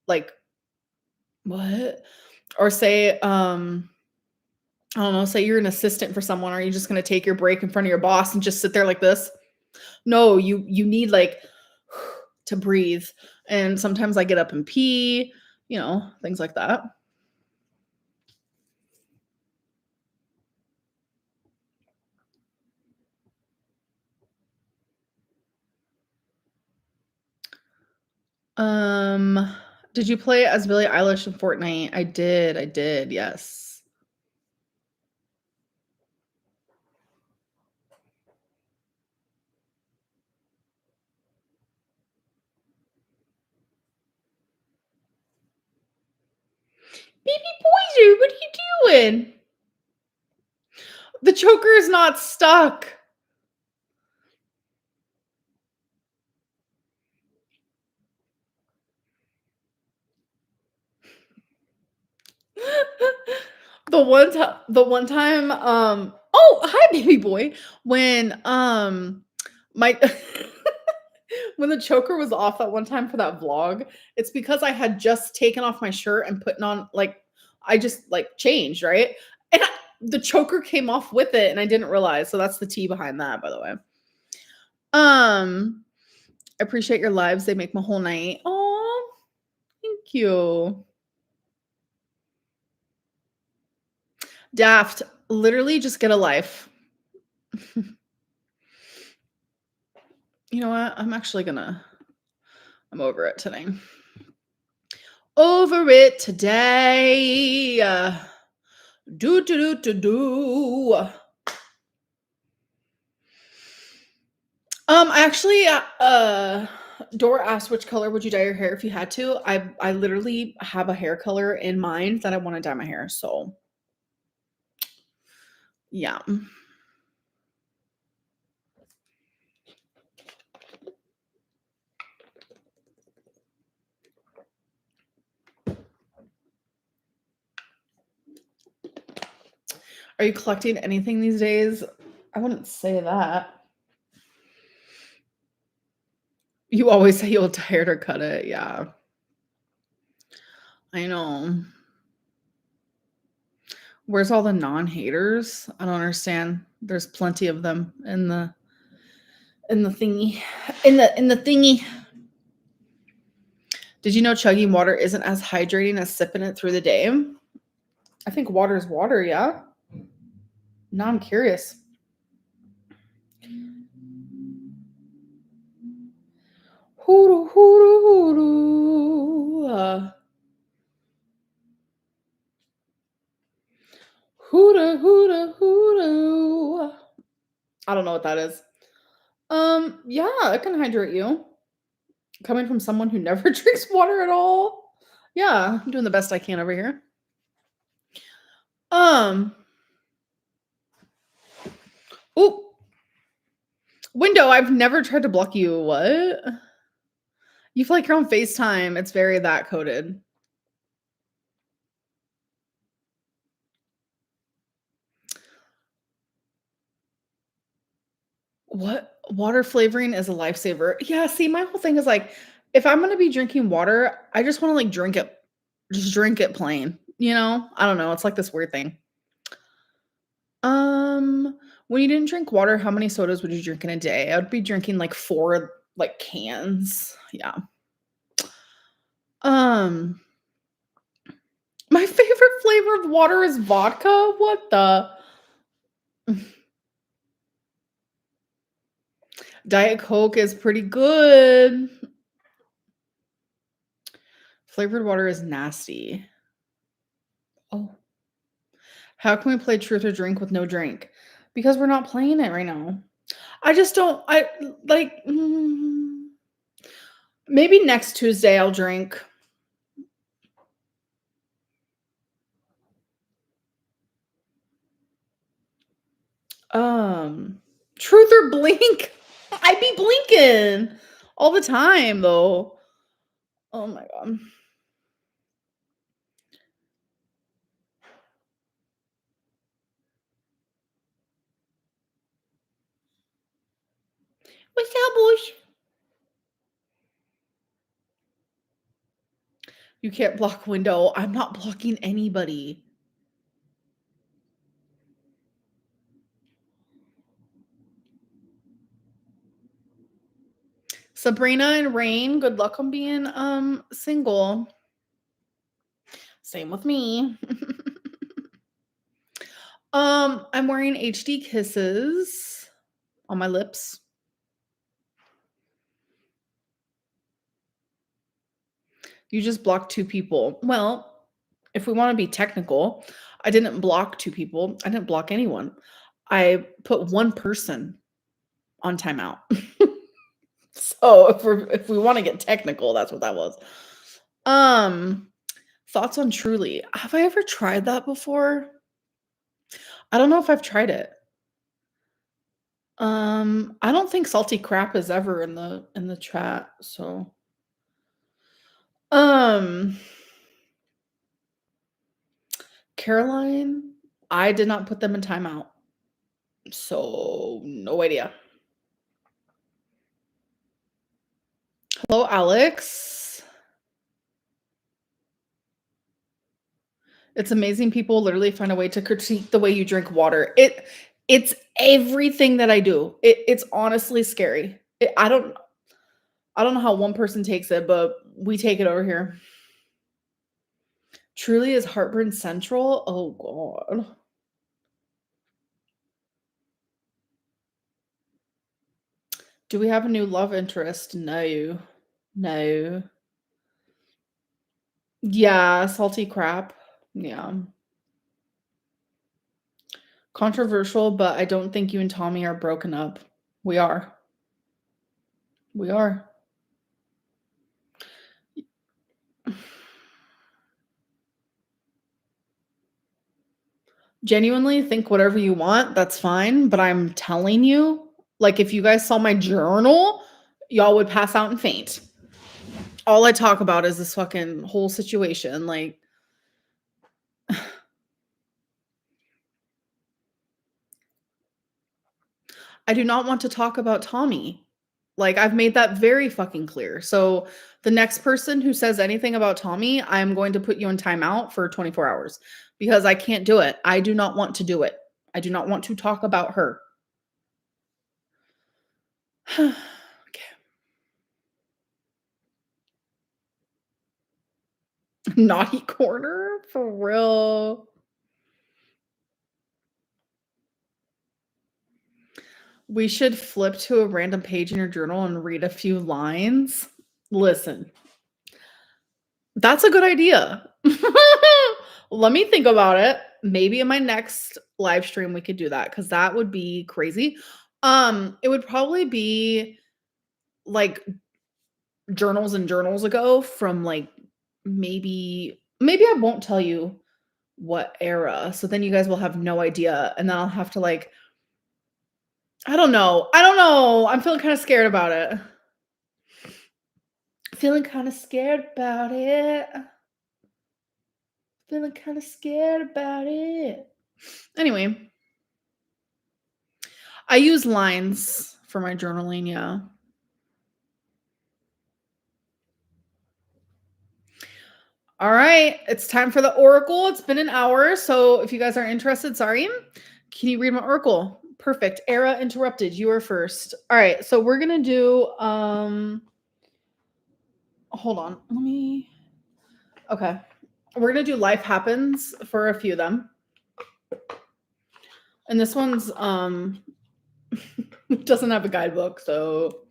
Like what? Or say, I don't know, say you're an assistant for someone, are you just gonna take your break in front of your boss and just sit there like this? No, you need like to breathe. And sometimes I get up and pee, things like that. Um, did you play as Billie Eilish in Fortnite? I did, yes. Baby Boiser, what are you doing? The choker is not stuck. The one time, oh, hi, baby boy. When my when the choker was off that one time for that vlog, it's because I had just taken off my shirt and putting on like I just like changed, right? And the choker came off with it and I didn't realize. So that's the tea behind that, by the way. I appreciate your lives. They make my whole night. Oh, thank you. Daft, literally just get a life. You know what? I'm over it today. Over it today. Do do do do do. I actually, Dora asked which color would you dye your hair if you had to. I literally have a hair color in mind that I want to dye my hair. So, yeah. Are you collecting anything these days? I wouldn't say that. You always say you'll dye it or cut it. Yeah. I know. Where's all the non-haters? I don't understand. There's plenty of them in the thingy. In the thingy. Did you know chugging water isn't as hydrating as sipping it through the day? I think water is water, yeah. Now I'm curious. Hoodoo, hoodoo, hoodoo. Hoodoo, hoodoo, hoodoo. I don't know what that is. Yeah, it can hydrate you. Coming from someone who never drinks water at all. Yeah, I'm doing the best I can over here. Um, Ooh, window, I've never tried to block you. What? You feel like you're on FaceTime. It's very that coded. What? Water flavoring is a lifesaver. Yeah, see, my whole thing is like, if I'm gonna be drinking water, I just wanna, like, drink it. Just drink it plain, you know? I don't know, it's like this weird thing. When you didn't drink water, how many sodas would you drink in a day? I would be drinking, like, 4, like, cans. Yeah. Um, my favorite flavor of water is vodka? What the Diet Coke is pretty good. Flavored water is nasty. Oh. How can we play truth or drink with no drink? Because we're not playing it right now. I just don't I like maybe next Tuesday I'll drink. Um Truth or blink? I be blinking all the time though. Oh my god. What's up, boys? You can't block window. I'm not blocking anybody. Sabrina and Rain, good luck on being single. Same with me. I'm wearing HD kisses on my lips. You just blocked 2 people. Well, if we wanna be technical, I didn't block 2 people. I didn't block anyone. I put 1 person on timeout. So if we wanna get technical, that's what that was. Um, Thoughts on Truly. Have I ever tried that before? I don't know if I've tried it. I don't think salty crap is ever in the chat, so um, Caroline, I did not put them in timeout, so no idea. Hello, Alex. It's amazing people literally find a way to critique the way you drink water. It's everything that I do. It's honestly scary. I don't know how one person takes it, but we take it over here. Truly is heartburn central. Oh god. Do we have a new love interest? No. No. Yeah, salty crap. Yeah. Controversial, but I don't think you and Tommy are broken up. We are. We are. Genuinely think whatever you want, that's fine, but I'm telling you, like, if you guys saw my journal, y'all would pass out and faint. All I talk about is this fucking whole situation, like I do not want to talk about Tommy. Like, I've made that very fucking clear. So, the next person who says anything about Tommy, I'm going to put you in timeout for 24 hours because I can't do it. I do not want to do it. I do not want to talk about her. Okay. Naughty corner? For real. We should flip to a random page in your journal and read a few lines. Listen, that's a good idea. Let me think about it. Maybe in my next live stream we could do that because that would be crazy. It would probably be like journals and journals ago from like maybe I won't tell you what era. So then you guys will have no idea. And then I'll have to like I don't know. I don't know. I'm feeling kind of scared about it. Feeling kind of scared about it. Feeling kind of scared about it. Anyway, I use lines for my journaling, yeah. All right, it's time for the oracle. It's been an hour, so if you guys are interested, sorry. Can you read my oracle? Perfect. Era interrupted. You are first. All right, so we're gonna do hold on. Let me okay. We're gonna do life happens for a few of them. And this one's doesn't have a guidebook, so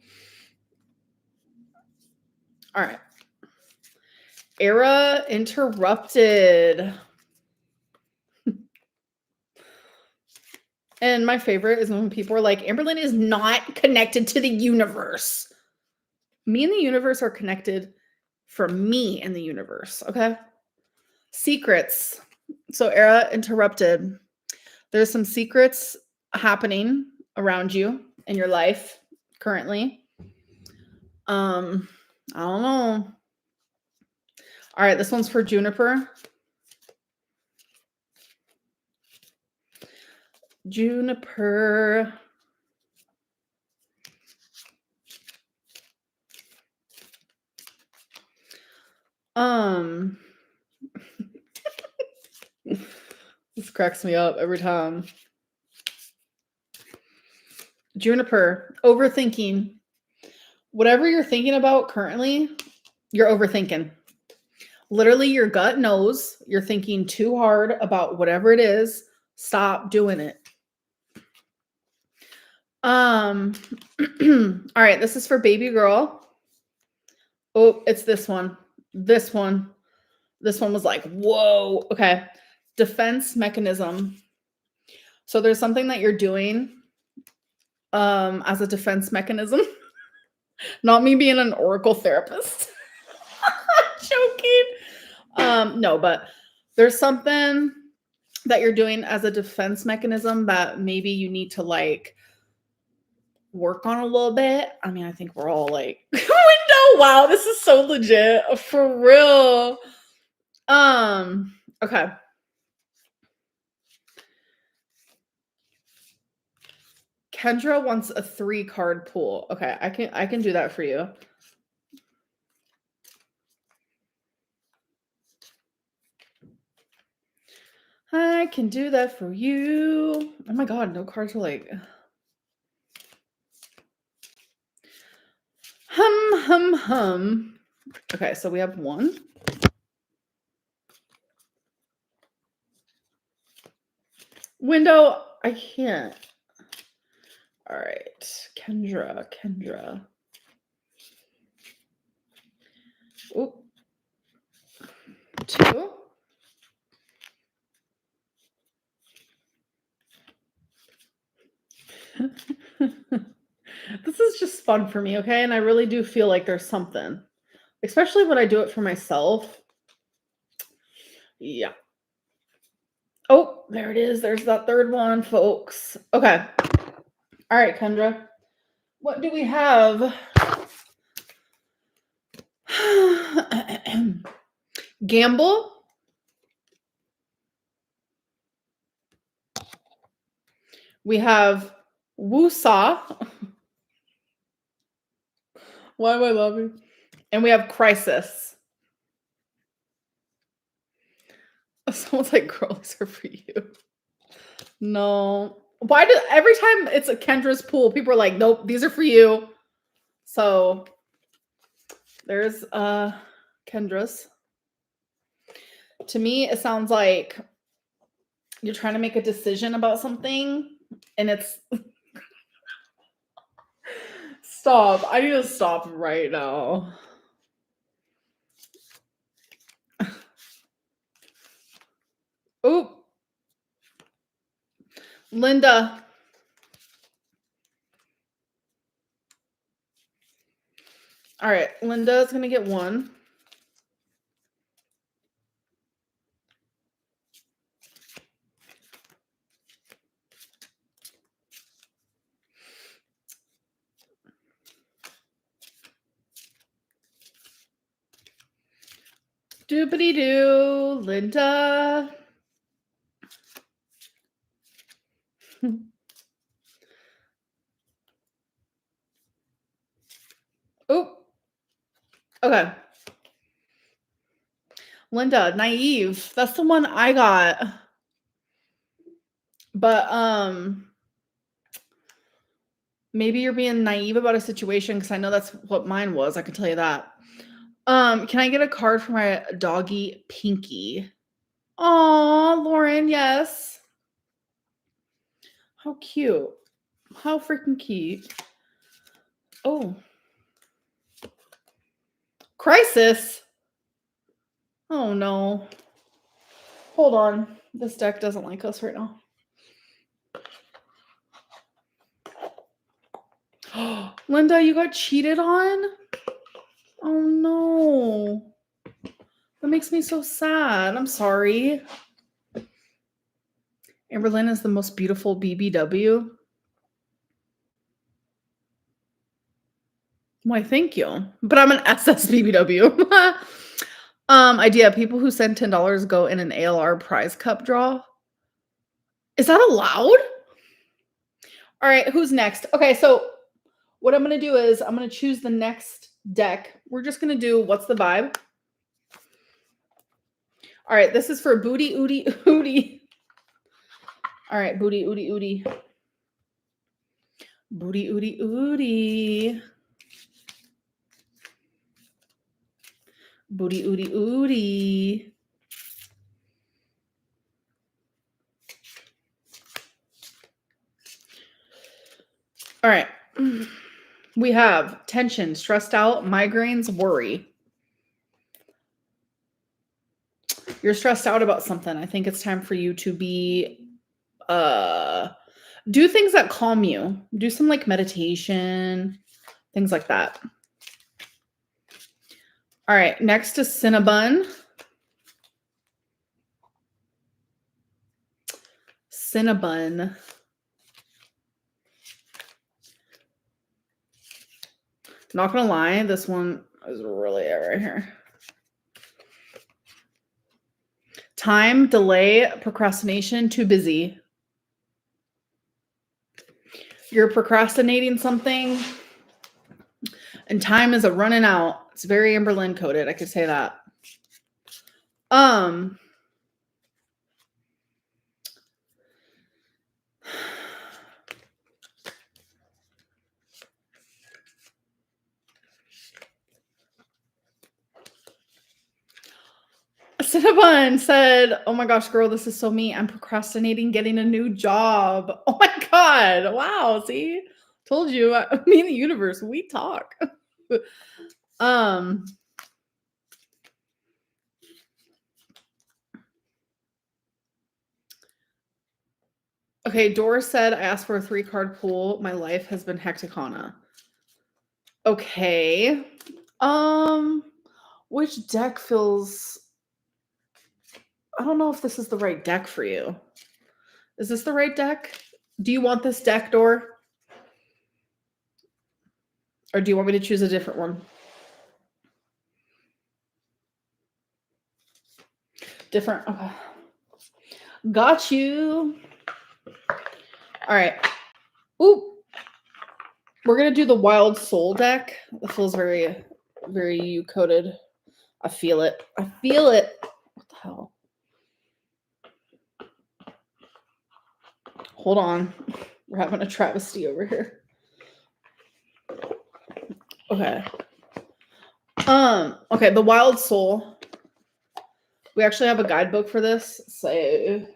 all right. Era interrupted. And my favorite is when people are like, Amberlynn is not connected to the universe. Me and the universe are connected for me and the universe. Okay. Secrets. So, era interrupted. There's some secrets happening around you in your life currently. I don't know. All right, this one's for Juniper. Juniper. This cracks me up every time. Juniper, overthinking. Whatever you're thinking about currently, you're overthinking. Literally, your gut knows you're thinking too hard about whatever it is. Stop doing it. All right, this is for baby girl. Oh, it's this one. This one was like, whoa. Okay. Defense mechanism. So there's something that you're doing as a defense mechanism. Not me being an oracle therapist. Joking. No, but there's something that you're doing as a defense mechanism that maybe you need to like work on a little bit. I mean, I think we're all like, window. Wow, this is so legit for real. Okay. Kendra wants a 3-card pool. Okay, I can do that for you. I can do that for you. Oh my god, no cards are like hum. Okay, so we have one. Window, I can't. All right, Kendra. Oop. 2. This is just fun for me, okay? And I really do feel like there's something, especially when I do it for myself. Yeah. Oh, there it is. There's that third one, folks. Okay. All right, Kendra. What do we have? Gamble. We have Woosaw. Why am I laughing? And we have Crisis. Someone's like, girl, these are for you. No. Why do every time it's a Kendra's pool, people are like, nope, these are for you. So there's Kendra's. To me, it sounds like you're trying to make a decision about something and it's stop. I need to stop right now. Oop. Linda. All right, Linda's gonna get one. Doobity doo, Linda. Oh, okay. Linda, naive. That's the one I got. But maybe you're being naive about a situation because I know that's what mine was. I can tell you that. Can I get a card for my doggy Pinky? Aw, Lauren, yes. How cute. How freaking cute. Oh. Crisis. Oh no. Hold on. This deck doesn't like us right now. Linda, you got cheated on? Oh no. That makes me so sad. I'm sorry. Amberlynn is the most beautiful BBW. Why, thank you. But I'm an SSBBW. Idea. People who send $10 go in an ALR prize cup draw. Is that allowed? All right, who's next? Okay, so what I'm going to do is I'm going to choose the next deck. We're just going to do what's the vibe. All right, this is for Booty Ooty Ooty. All right, Booty Ooty Ooty. Booty Ooty Ooty. Booty Ooty Ooty. All right. We have tension, stressed out, migraines, worry. You're stressed out about something. I think it's time for you to be do things that calm you. Do some like meditation, things like that. All right, next is Cinnabon. Cinnabon. Not gonna lie, this one is really it right here. Time, delay, procrastination, too busy. You're procrastinating something and time is a running out. It's very Amberlynn coded. I could say that. Cinnabon said, "Oh my gosh, girl, this is so me. I'm procrastinating getting a new job." Oh my god! Wow, see, told you. Me and the universe, we talk. Okay, Doris said, "I asked for a 3-card pool. My life has been hecticana." Okay. Which deck feels? I don't know if this is the right deck for you. Is this the right deck? Do you want this deck, Dor? Or do you want me to choose a different one? Different. Okay. Got you. All right. Ooh. We're going to do the Wild Soul deck. That feels very, very you-coded. I feel it. I feel it. What the hell? Hold on. We're having a travesty over here. Okay. Okay, the Wild Soul. We actually have a guidebook for this, so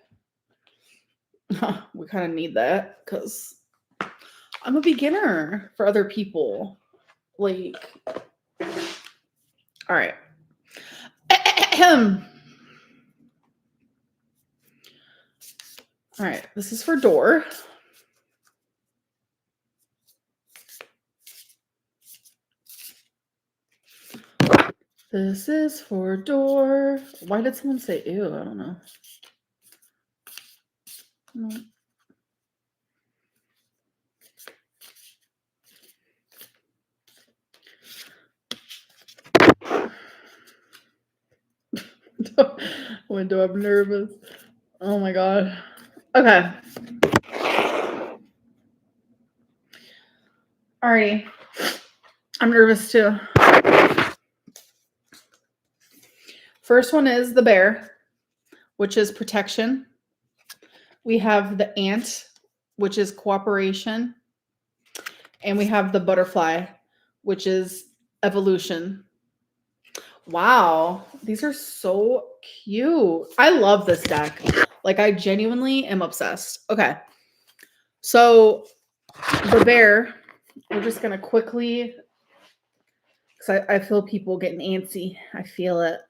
we kind of need that because I'm a beginner for other people. Like, all right. All right, this is for Dor. This is for Dor. Why did someone say ew? I don't know. No. Window, I'm nervous. Oh my god. Okay. Alrighty. I'm nervous too. First one is the bear, which is protection. We have the ant, which is cooperation. And we have the butterfly, which is evolution. Wow, these are so cute. I love this deck. Like, I genuinely am obsessed. Okay. So, the bear, we're just going to quickly, because I feel people getting antsy. I feel it.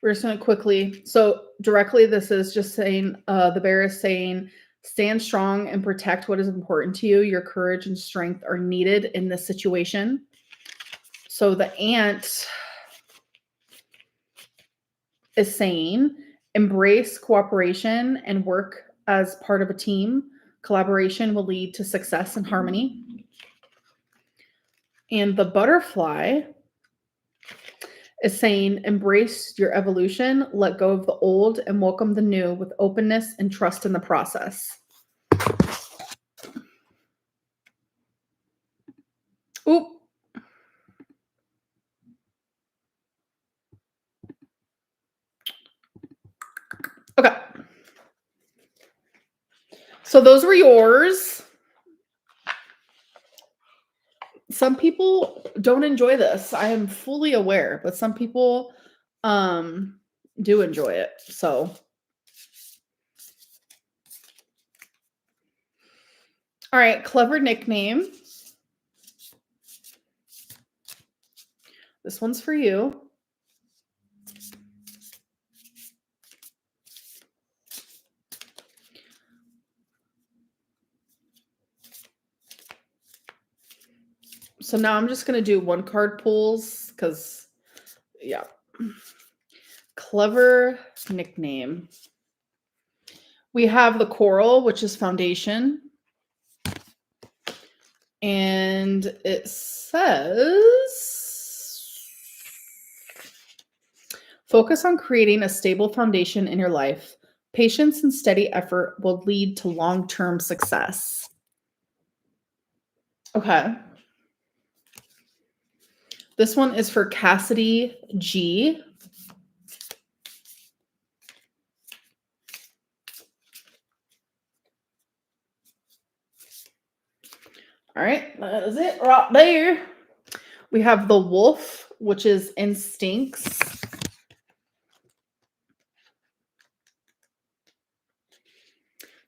We're just going to quickly. So, directly, this is just saying the bear is saying, stand strong and protect what is important to you. Your courage and strength are needed in this situation. So, the ant is saying, embrace cooperation and work as part of a team. Collaboration will lead to success and harmony. And the butterfly is saying, embrace your evolution, let go of the old, and welcome the new with openness and trust in the process. Oop. Okay. So those were yours. Some people don't enjoy this. I am fully aware, but some people do enjoy it. So all right, clever nickname. This one's for you. So now I'm just going to do one card pulls because, yeah. Clever nickname. We have the coral, which is foundation. And it says, focus on creating a stable foundation in your life. Patience and steady effort will lead to long-term success. Okay. This one is for Cassidy G. All right, that is it right there. We have the wolf, which is instincts.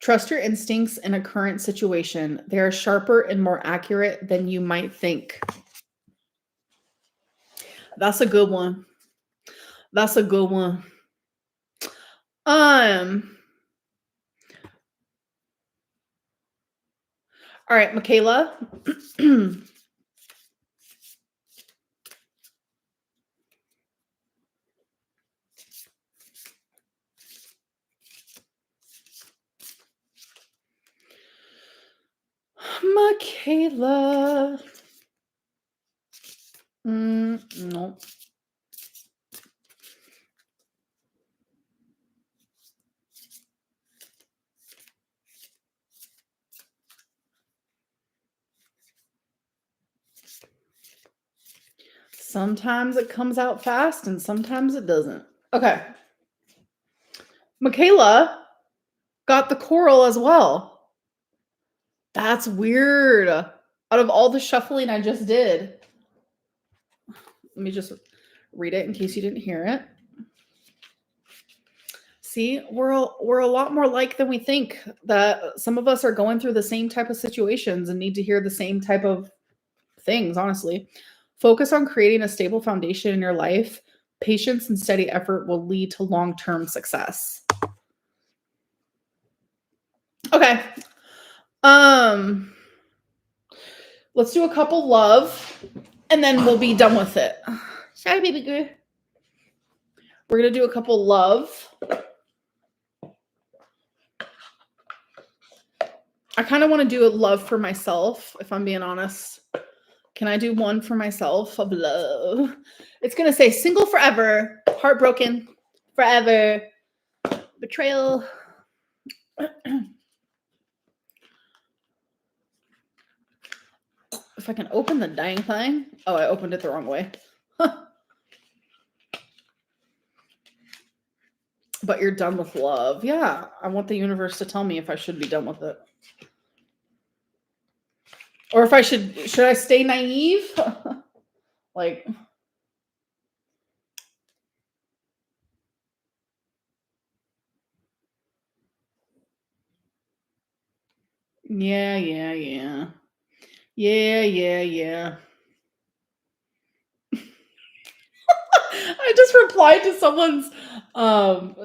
Trust your instincts in a current situation. They are sharper and more accurate than you might think. That's a good one. That's a good one. All right, Michaela. Michaela. No. Sometimes it comes out fast and sometimes it doesn't. Okay. Michaela got the coral as well. That's weird. Out of all the shuffling I just did. Let me just read it in case you didn't hear it. See, we're a lot more alike than we think. That some of us are going through the same type of situations and need to hear the same type of things, honestly. Focus on creating a stable foundation in your life. Patience and steady effort will lead to long-term success. Okay. Let's do a couple love and then we'll be done with it. Sorry, baby girl. We're going to do a couple love. I kind of want to do a love for myself, if I'm being honest. Can I do one for myself of love? It's gonna say single forever, heartbroken forever, betrayal. If I can open the dang thing. Oh, I opened it the wrong way. But you're done with love. Yeah, I want the universe to tell me if I should be done with it. Or if I should I stay naive? Like, yeah, yeah, yeah. Yeah, yeah, yeah. I just replied to someone's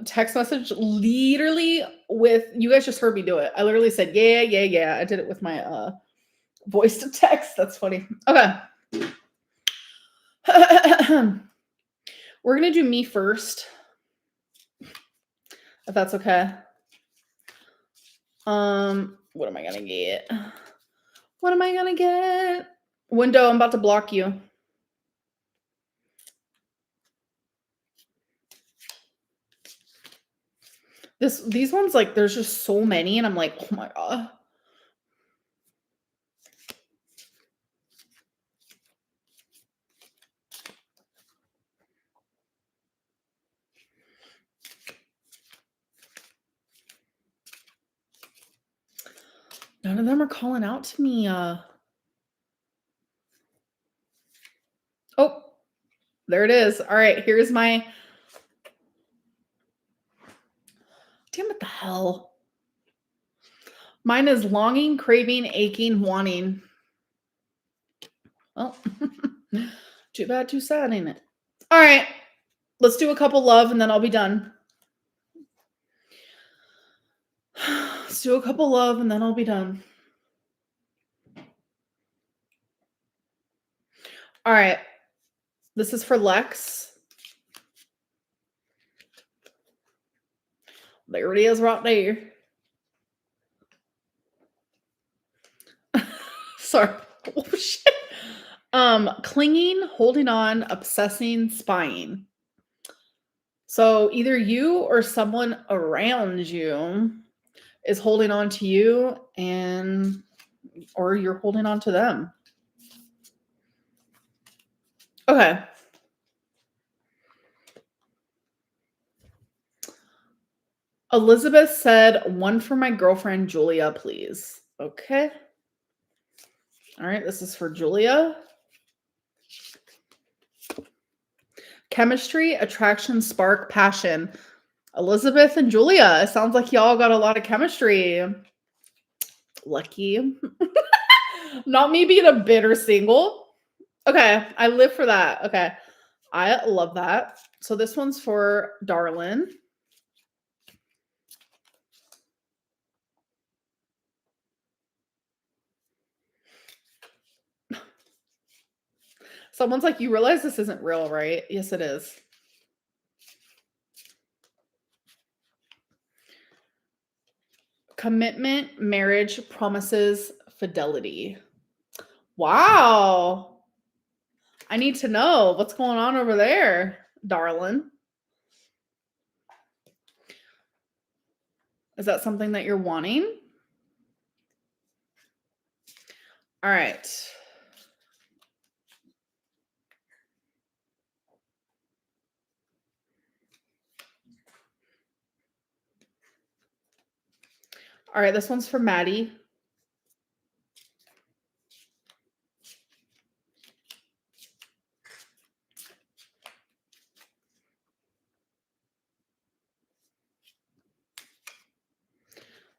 text message literally with, you guys just heard me do it. I literally said, yeah, yeah, yeah. I did it with my voice to text. That's funny. Okay. We're going to do me first, if that's okay. What am I going to get? What am I going to get? Window, I'm about to block you. These ones, like, there's just so many, and I'm like, oh my god. None of them are calling out to me. Oh, there it is. All right, here's my. Damn it, the hell. Mine is longing, craving, aching, wanting. Well, too bad, too sad, ain't it? All right, let's do a couple love and then I'll be done. Let's do a couple love and then I'll be done. All right, this is for Lex. There it is right there. Sorry. Oh, shit. Clinging, holding on, obsessing, spying. So either you or someone around you is holding on to you, or you're holding on to them. Okay. Elizabeth said, one for my girlfriend, Julia, please. Okay. All right, this is for Julia. Chemistry, attraction, spark, passion. Elizabeth and Julia. It sounds like y'all got a lot of chemistry. Lucky. Not me being a bitter single. Okay, I live for that. Okay, I love that. So this one's for Darlin. Someone's like, you realize this isn't real, right? Yes, it is. Commitment, marriage, promises, fidelity. Wow. I need to know what's going on over there, darling. Is that something that you're wanting? All right. All right, this one's for Maddie.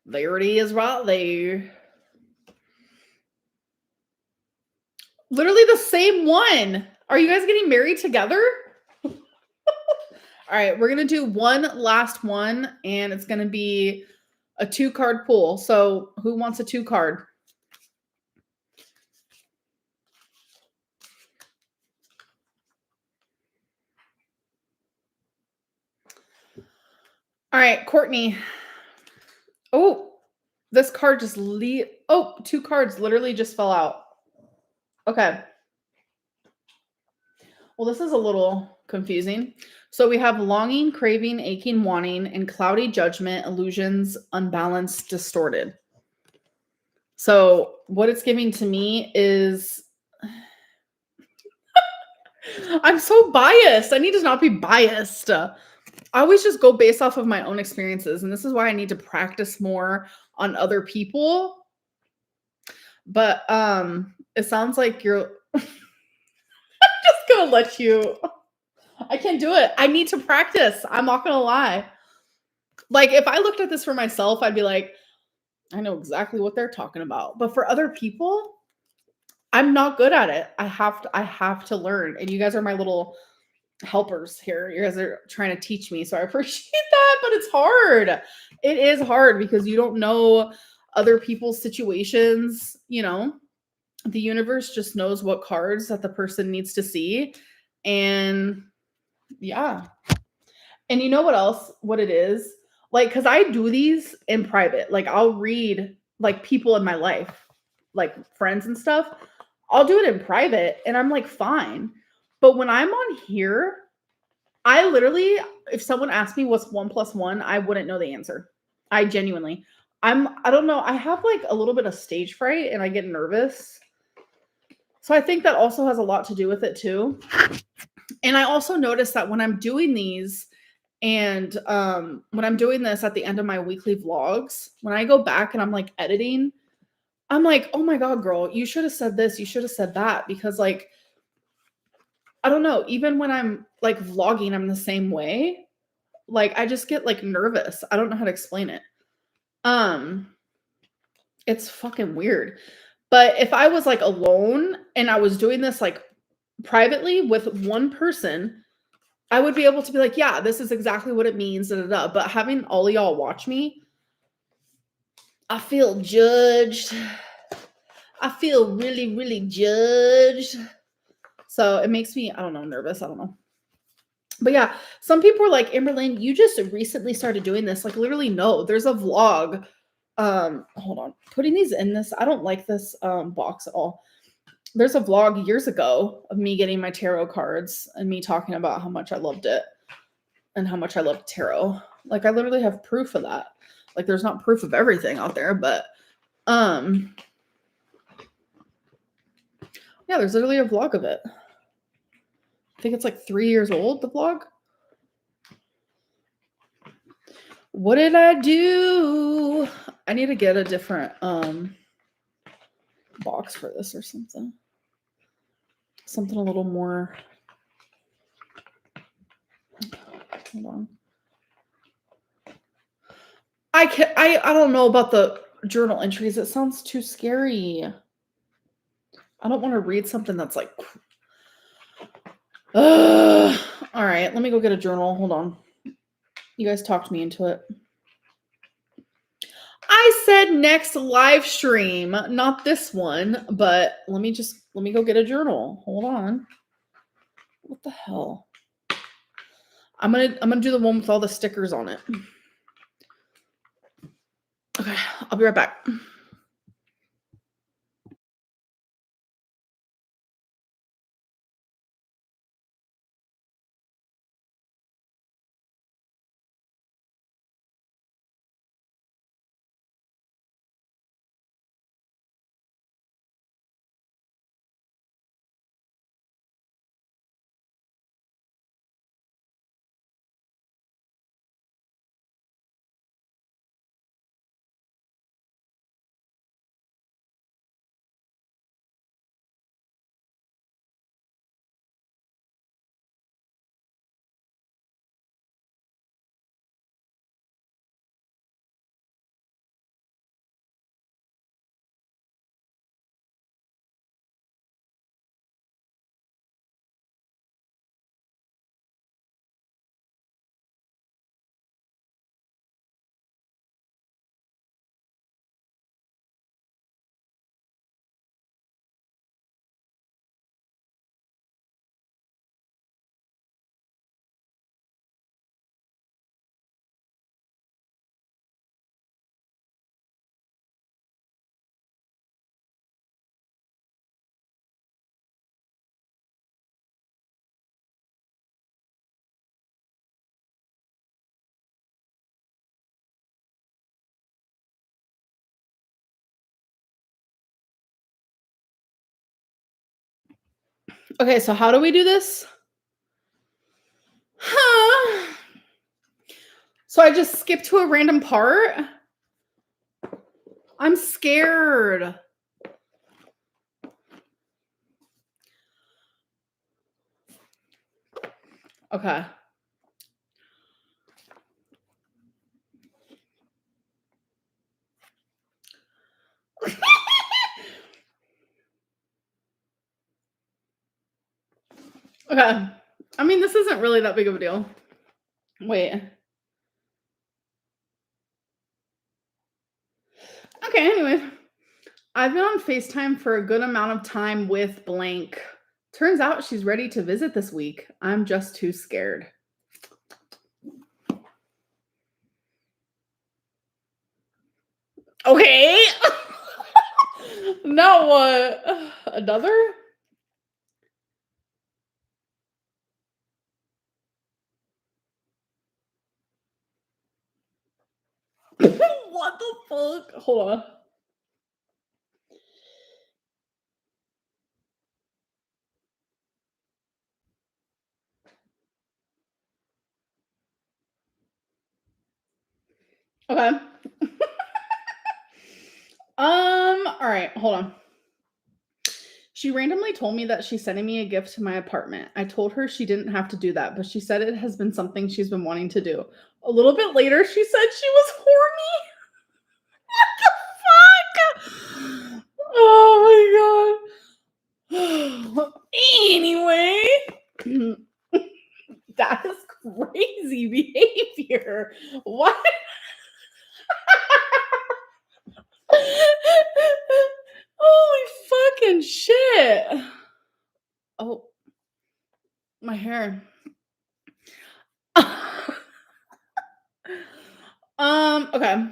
There it is right there. Literally the same one. Are you guys getting married together? All right, we're going to do one last one, and it's going to be a 2-card pool. So who wants a 2-card? All right, Courtney. Oh, this card just 2 cards literally just fell out. Okay. Well, this is a little confusing. So we have longing, craving, aching, wanting, and cloudy judgment, illusions, unbalanced, distorted. So what it's giving to me is I'm so biased. I need to not be biased. I always just go based off of my own experiences, and this is why I need to practice more on other people. But it sounds like you're just gonna let you. I can't do it. I need to practice. I'm not gonna lie. Like if I looked at this for myself, I'd be like, I know exactly what they're talking about. But for other people, I'm not good at it. I have to learn. And you guys are my little helpers here. You guys are trying to teach me. So I appreciate that, but it's hard. It is hard because you don't know other people's situations, you know. The universe just knows what cards that the person needs to see. And yeah. And you know what else? What it is? Like, because I do these in private. Like, I'll read like people in my life, like friends and stuff. I'll do it in private and I'm like, fine. But when I'm on here, I literally, if someone asked me what's 1 plus 1, I wouldn't know the answer. I genuinely, I don't know. I have like a little bit of stage fright and I get nervous. So I think that also has a lot to do with it too. And I also notice that when I'm doing these, and when I'm doing this at the end of my weekly vlogs, when I go back and I'm like editing, I'm like, oh my God, girl, you should have said this, you should have said that. Because like, I don't know, even when I'm like vlogging, I'm the same way. Like I just get like nervous. I don't know how to explain it. Um, it's fucking weird. But if I was like alone and I was doing this like privately with one person, I would be able to be like, yeah, this is exactly what it means. Da, da, da. But having all of y'all watch me, I feel judged. I feel really, really judged. So it makes me, I don't know, nervous. I don't know. But yeah, some people are like, Amberlynn, you just recently started doing this. Like literally, no, there's a vlog. Hold on. Putting these in this, I don't like this box at all. There's a vlog years ago of me getting my tarot cards and me talking about how much I loved it and how much I loved tarot. Like I literally have proof of that. Like there's not proof of everything out there, but yeah, there's literally a vlog of it. I think it's like 3 years old, the vlog. What did I do? I need to get a different box for this or something. Something a little more. Hold on. I don't know about the journal entries. It sounds too scary. I don't want to read something that's like all right, let me go get a journal. Hold on. You guys talked me into it. I said next live stream, not this one, but let me go get a journal. Hold on. What the hell? I'm gonna do the one with all the stickers on it. Okay, I'll be right back. Okay, so how do we do this? Huh. So I just skip to a random part? I'm scared. Okay. Okay. I mean, this isn't really that big of a deal. Wait. Okay, anyways. I've been on FaceTime for a good amount of time with blank. Turns out she's ready to visit this week. I'm just too scared. Okay. Now what? Another? What the fuck? Hold on. Okay. All right, hold on. She randomly told me that she's sending me a gift to my apartment. I told her she didn't have to do that, but she said it has been something she's been wanting to do. A little bit later, she said she was horny. Fuck! Oh my god. Anyway, that is crazy behavior. What? Holy fucking shit. Oh, my hair. Okay.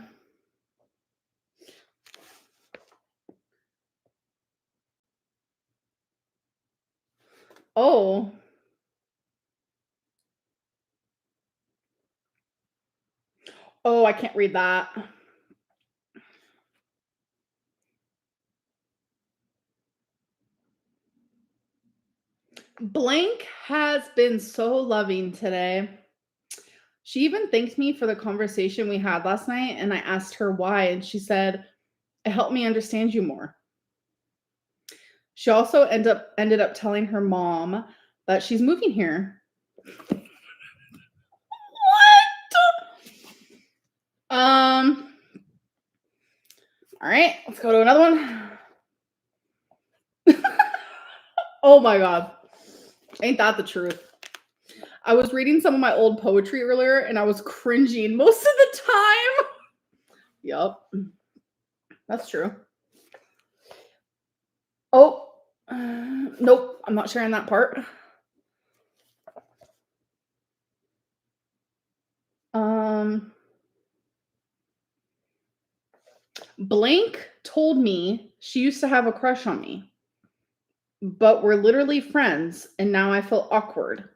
Oh. Oh, I can't read that. Blank has been so loving today. She even thanked me for the conversation we had last night, and I asked her why, and she said, "It helped me understand you more." She also ended up telling her mom that she's moving here. What? All right, let's go to another one. Oh my god. Ain't that the truth? I was reading some of my old poetry earlier and I was cringing most of the time. Yup. That's true. Oh, nope. I'm not sharing that part. Um, Blank told me she used to have a crush on me, but we're literally friends, and now I feel awkward.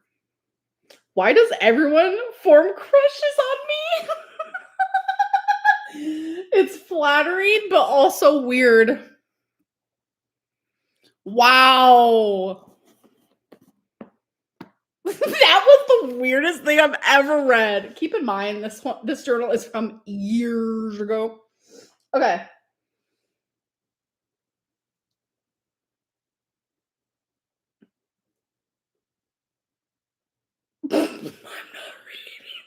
Why does everyone form crushes on me? It's flattering, but also weird. Wow. That was the weirdest thing I've ever read. Keep in mind, this journal is from years ago. Okay. I'm not reading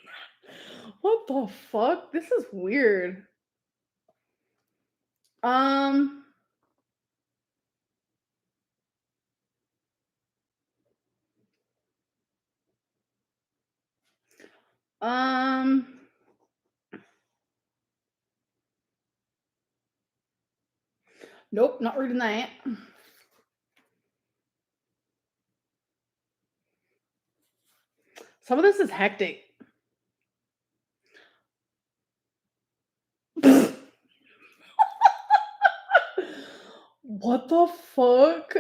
that. What the fuck? This is weird. Um, um, nope, not reading that. Some of this is hectic. What the fuck?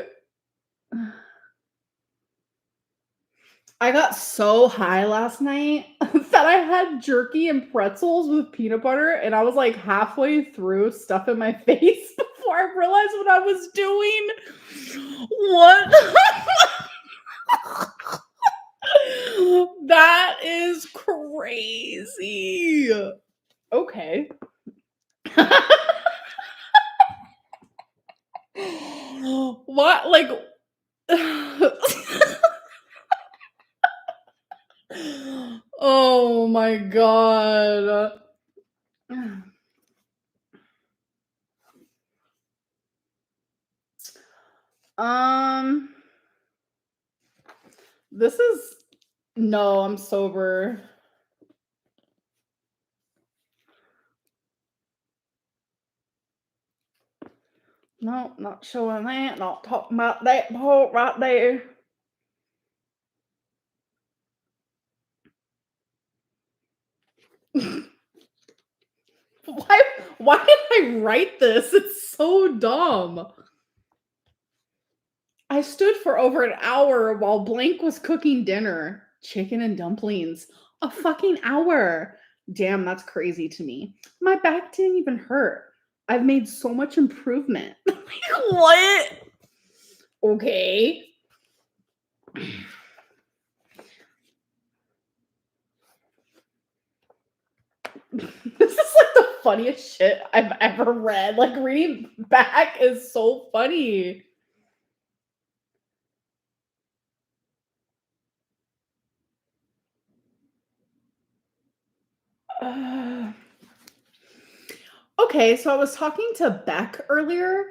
I got so high last night that I had jerky and pretzels with peanut butter, and I was like halfway through stuffing my face before I realized what I was doing. What? That is crazy. Okay. What, like Oh my god. Um, this is no, I'm sober. No, not showing that, not talking about that part right there. Why why did I write this? It's so dumb. I stood for over an hour while Blank was cooking dinner. Chicken and dumplings. A fucking hour. Damn, that's crazy to me. My back didn't even hurt. I've made so much improvement. Like, what? Okay. This is like the funniest shit I've ever read. Like reading back is so funny. Uh, okay, so I was talking to Beck earlier,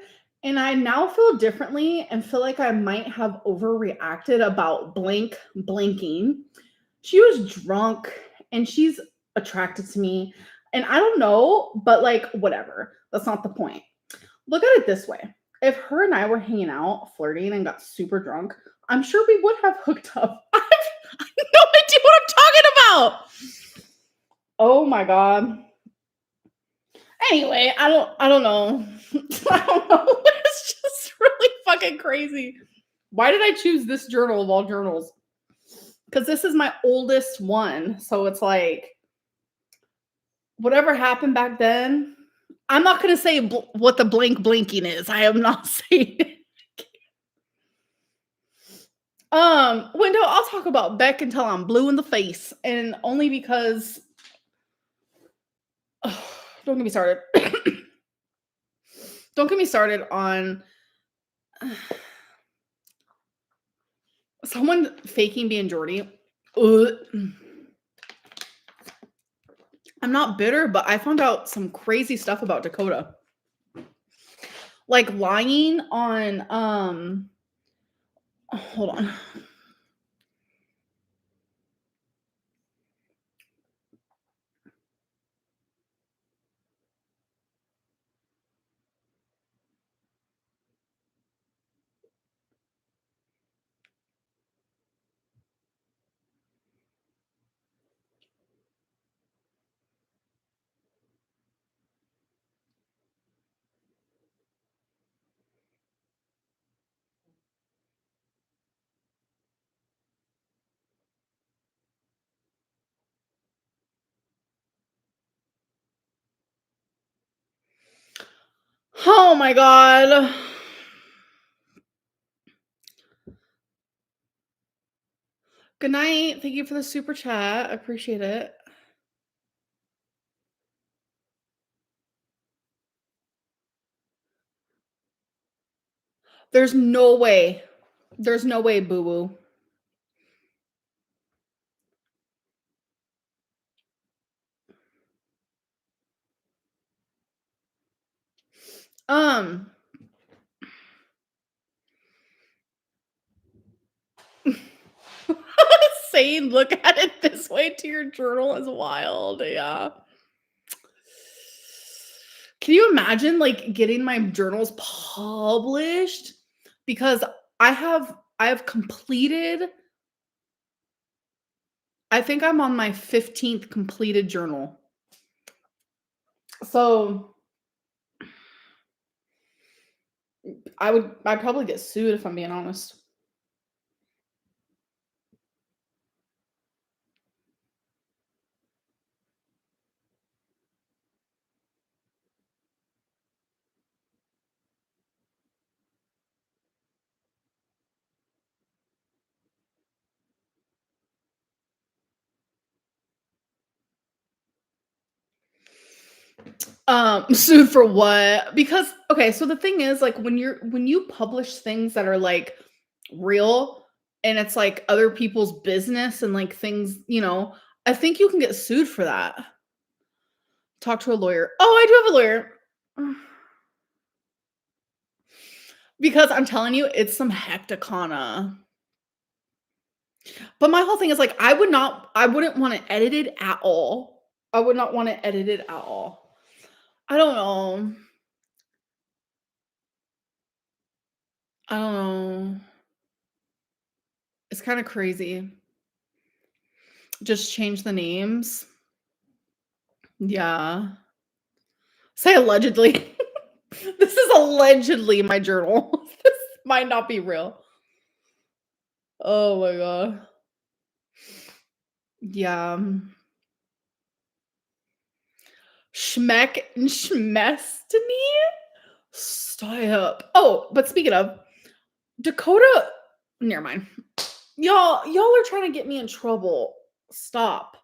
and I now feel differently and feel like I might have overreacted about blank blinking. She was drunk and she's attracted to me. And I don't know, but like, whatever. That's not the point. Look at it this way: if her and I were hanging out, flirting, and got super drunk, I'm sure we would have hooked up. I have no idea what I'm talking about. Oh my god. Anyway, I don't know. I don't know. It's just really fucking crazy. Why did I choose this journal of all journals? Because this is my oldest one. So it's like whatever happened back then. I'm not gonna say what the blank blinking is. I am not saying it. Window, I'll talk about Beck until I'm blue in the face. And only because don't get me started. Don't get me started on someone faking being Jordy. Ugh. I'm not bitter, but I found out some crazy stuff about Dakota. Like lying on hold on. Oh my god. Good night. Thank you for the super chat. I appreciate it. There's no way. There's no way, boo boo. Um, saying look at it this way to your journal is wild. Yeah. Can you imagine like getting my journals published? Because I have completed I think I'm on my 15th completed journal. So I'd probably get sued if I'm being honest. Sued for what? Because okay, so the thing is, like, when you publish things that are, like, real and it's, like, other people's business and, like, things, I think you can get sued for that. Talk to a lawyer. Oh, I do have a lawyer. Because I'm telling you, it's some hecticana. But my whole thing is, like, I wouldn't want it edited at all. I would not want it edited at all. I don't know. I don't know. It's kinda crazy. Just change the names. Yeah. Say allegedly. This is allegedly my journal. This might not be real. Oh my god. Yeah. Schmeck and Schmestiny? Stop. Oh, but speaking of, Dakota never mind. Y'all are trying to get me in trouble. Stop.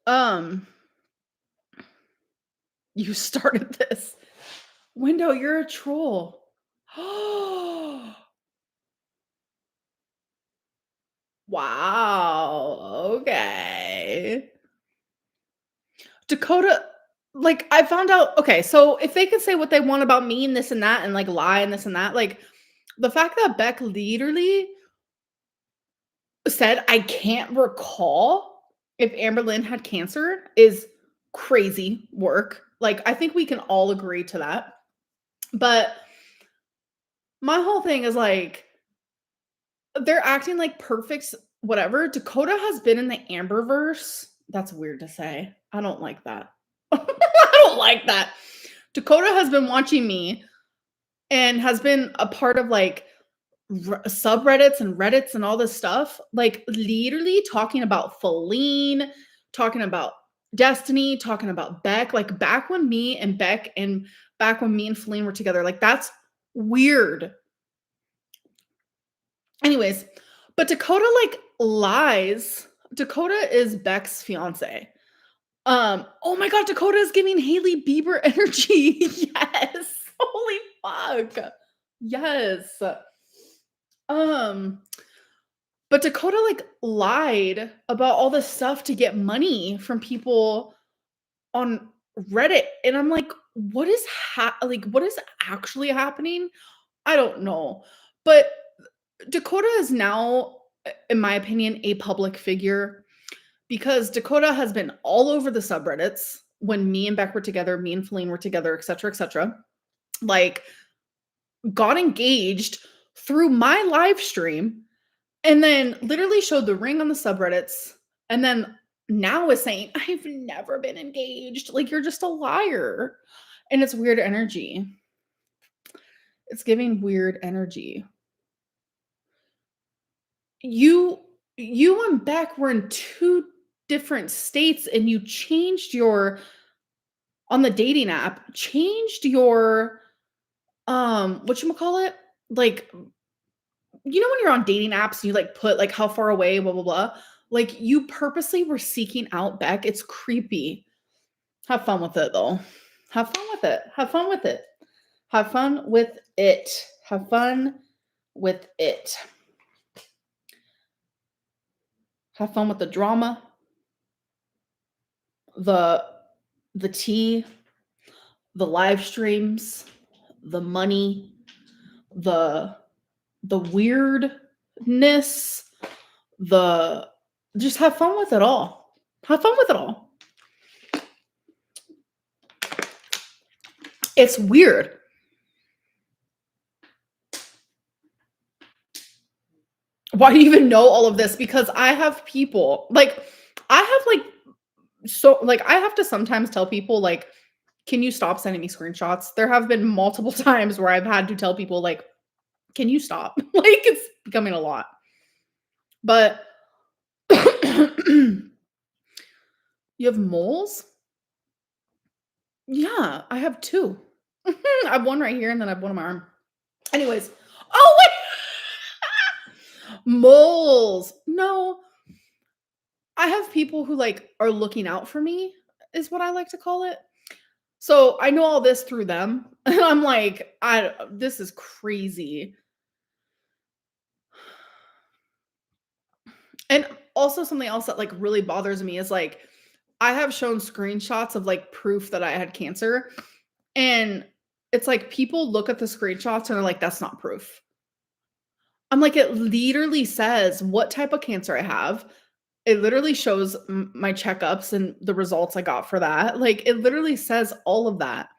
Um, you started this. Window, you're a troll. Wow. Okay. Dakota, like, I found out okay, so if they can say what they want about me and this and that and, like, lie and this and that, like, the fact that Beck literally said, "I can't recall if Amber Lynn had cancer," is crazy work. Like, I think we can all agree to that. But my whole thing is, like, they're acting like perfect whatever. Dakota has been in the Amberverse. That's weird to say. I don't like that. I don't like that. Dakota has been watching me and has been a part of, like, subreddits and Reddits and all this stuff, like, literally talking about Feline, talking about Destiny, talking about Beck, like, back when me and Feline were together, like, that's weird. Anyways, but Dakota, like, lies. Dakota is Beck's fiance. Oh my god, Dakota is giving Haley Bieber energy. Yes. Holy fuck. Yes. Um, but Dakota, like, lied about all this stuff to get money from people on Reddit, and I'm like, what is actually happening? I don't know. But Dakota is now, in my opinion, a public figure because Dakota has been all over the subreddits when me and Beck were together, me and Feline were together, etc., etc. Like, got engaged through my live stream and then literally showed the ring on the subreddits and then now is saying, I've never been engaged. Like, you're just a liar. And it's weird energy. It's giving weird energy. You you and Beck were in two different states and you changed your on the dating app, changed your whatchamacallit? Like, when you're on dating apps and you, like, put, like, how far away, blah, blah, blah. Like, you purposely were seeking out Beck. It's creepy. Have fun with it, though. Have fun with it. Have fun with it. Have fun with it. Have fun with it. Have fun with the drama, the tea, the live streams, the money, the weirdness, the just have fun with it all. Have fun with it all. It's weird. Why do you even know all of this? Because I have people like I have like so like I have to sometimes tell people like, can you stop sending me screenshots? There have been multiple times where I've had to tell people like, can you stop? Like, it's becoming a lot. But you have moles? Yeah, I have two. I have one right here and then I have one on my arm. Anyways. Oh wait. Moles. No. I have people who, like, are looking out for me is what I like to call it. So, I know all this through them, and I'm like, "I this is crazy." And also something else that, like, really bothers me is, like, I have shown screenshots of, like, proof that I had cancer, and it's like people look at the screenshots and are like, "That's not proof." I'm like, "It literally says what type of cancer I have. It literally shows my checkups and the results I got for that. Like, it literally says all of that."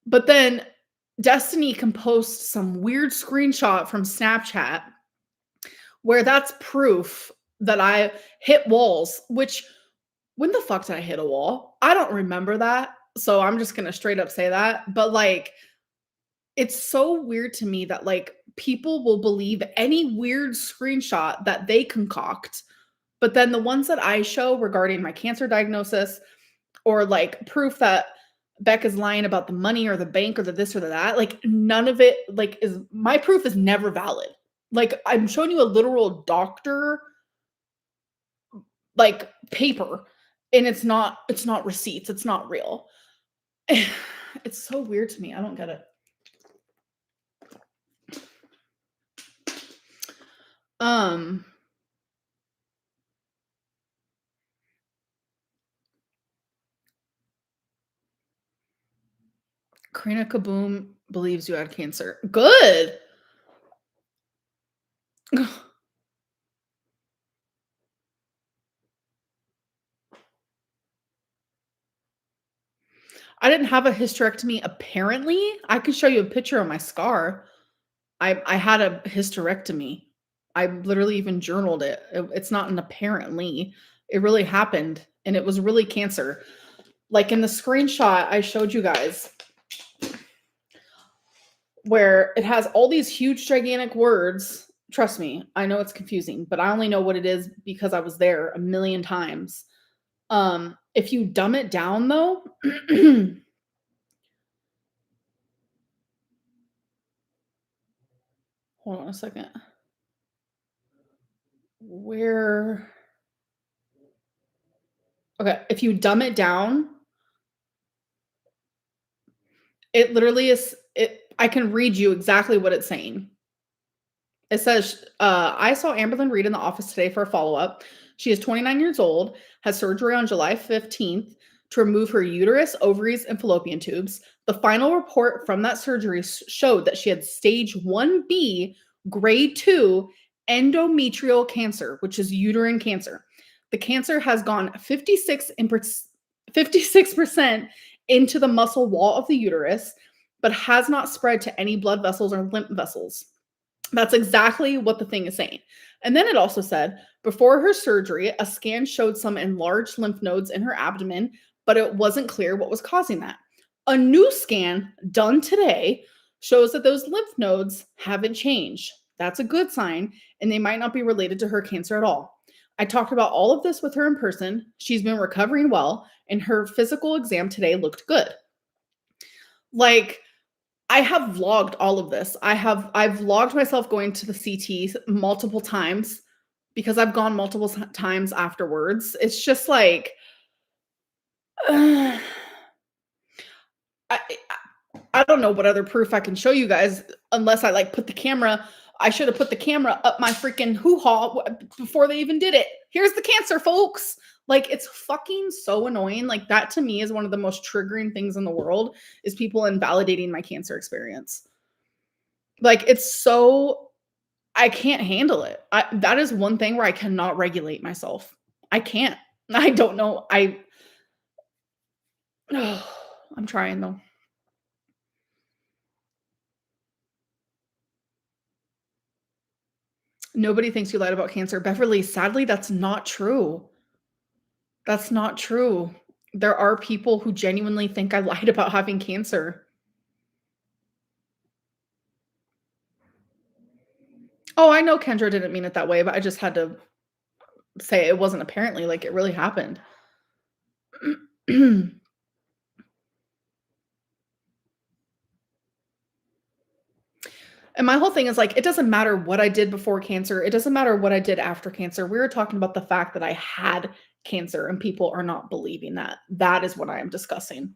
But then Destiny can post some weird screenshot from Snapchat where that's proof that I hit walls, which when the fuck did I hit a wall? I don't remember that. So I'm just gonna straight up say that. But like, it's so weird to me that like people will believe any weird screenshot that they concoct. But then the ones that I show regarding my cancer diagnosis or like proof that Beck is lying about the money or the bank or the this or the that, like none of it like is my proof is never valid. Like I'm showing you a literal doctor like paper and it's not receipts, it's not real. It's so weird to me. I don't get it. Um Karina Kaboom believes you had cancer. Good. I didn't have a hysterectomy apparently. I could show you a picture of my scar. I had a hysterectomy. I literally even journaled it. It's not an apparently. It really happened and it was really cancer. Like in the screenshot I showed you guys where it has all these huge gigantic words. Trust me, I know it's confusing, but I only know what it is because I was there a million times. If you dumb it down though, hold on a second. Where Okay, if you dumb it down, it literally is it I can read you exactly what it's saying. It says, I saw Amberlyn Reed in the office today for a follow-up. She is 29 years old, has surgery on July 15th to remove her uterus, ovaries, and fallopian tubes. The final report from that surgery showed that she had stage 1B, grade 2 endometrial cancer, which is uterine cancer. The cancer has gone 56% into the muscle wall of the uterus, but has not spread to any blood vessels or lymph vessels. That's exactly what the thing is saying. And then it also said before her surgery, a scan showed some enlarged lymph nodes in her abdomen, but it wasn't clear what was causing that. A new scan done today shows that those lymph nodes haven't changed. That's a good sign, and they might not be related to her cancer at all. I talked about all of this with her in person. She's been recovering well, and her physical exam today looked good. Like, I have vlogged all of this. I've vlogged myself going to the CT multiple times because I've gone multiple times afterwards. It's just like I I don't know what other proof I can show you guys unless I like put the camera. I should have put the camera up my freaking hoo-ha before they even did it. Here's the cancer, folks. Like it's fucking so annoying. Like that to me is one of the most triggering things in the world is people invalidating my cancer experience. Like it's so I can't handle it. That is one thing where I cannot regulate myself. I can't. I don't know. I'm trying though. Nobody thinks you lied about cancer. Beverly, sadly, that's not true. That's not true. There are people who genuinely think I lied about having cancer. Oh, I know Kendra didn't mean it that way, but I just had to say it wasn't apparently like it really happened. And my whole thing is like, it doesn't matter what I did before cancer. It doesn't matter what I did after cancer. We were talking about the fact that I had cancer and people are not believing that. That is what I am discussing.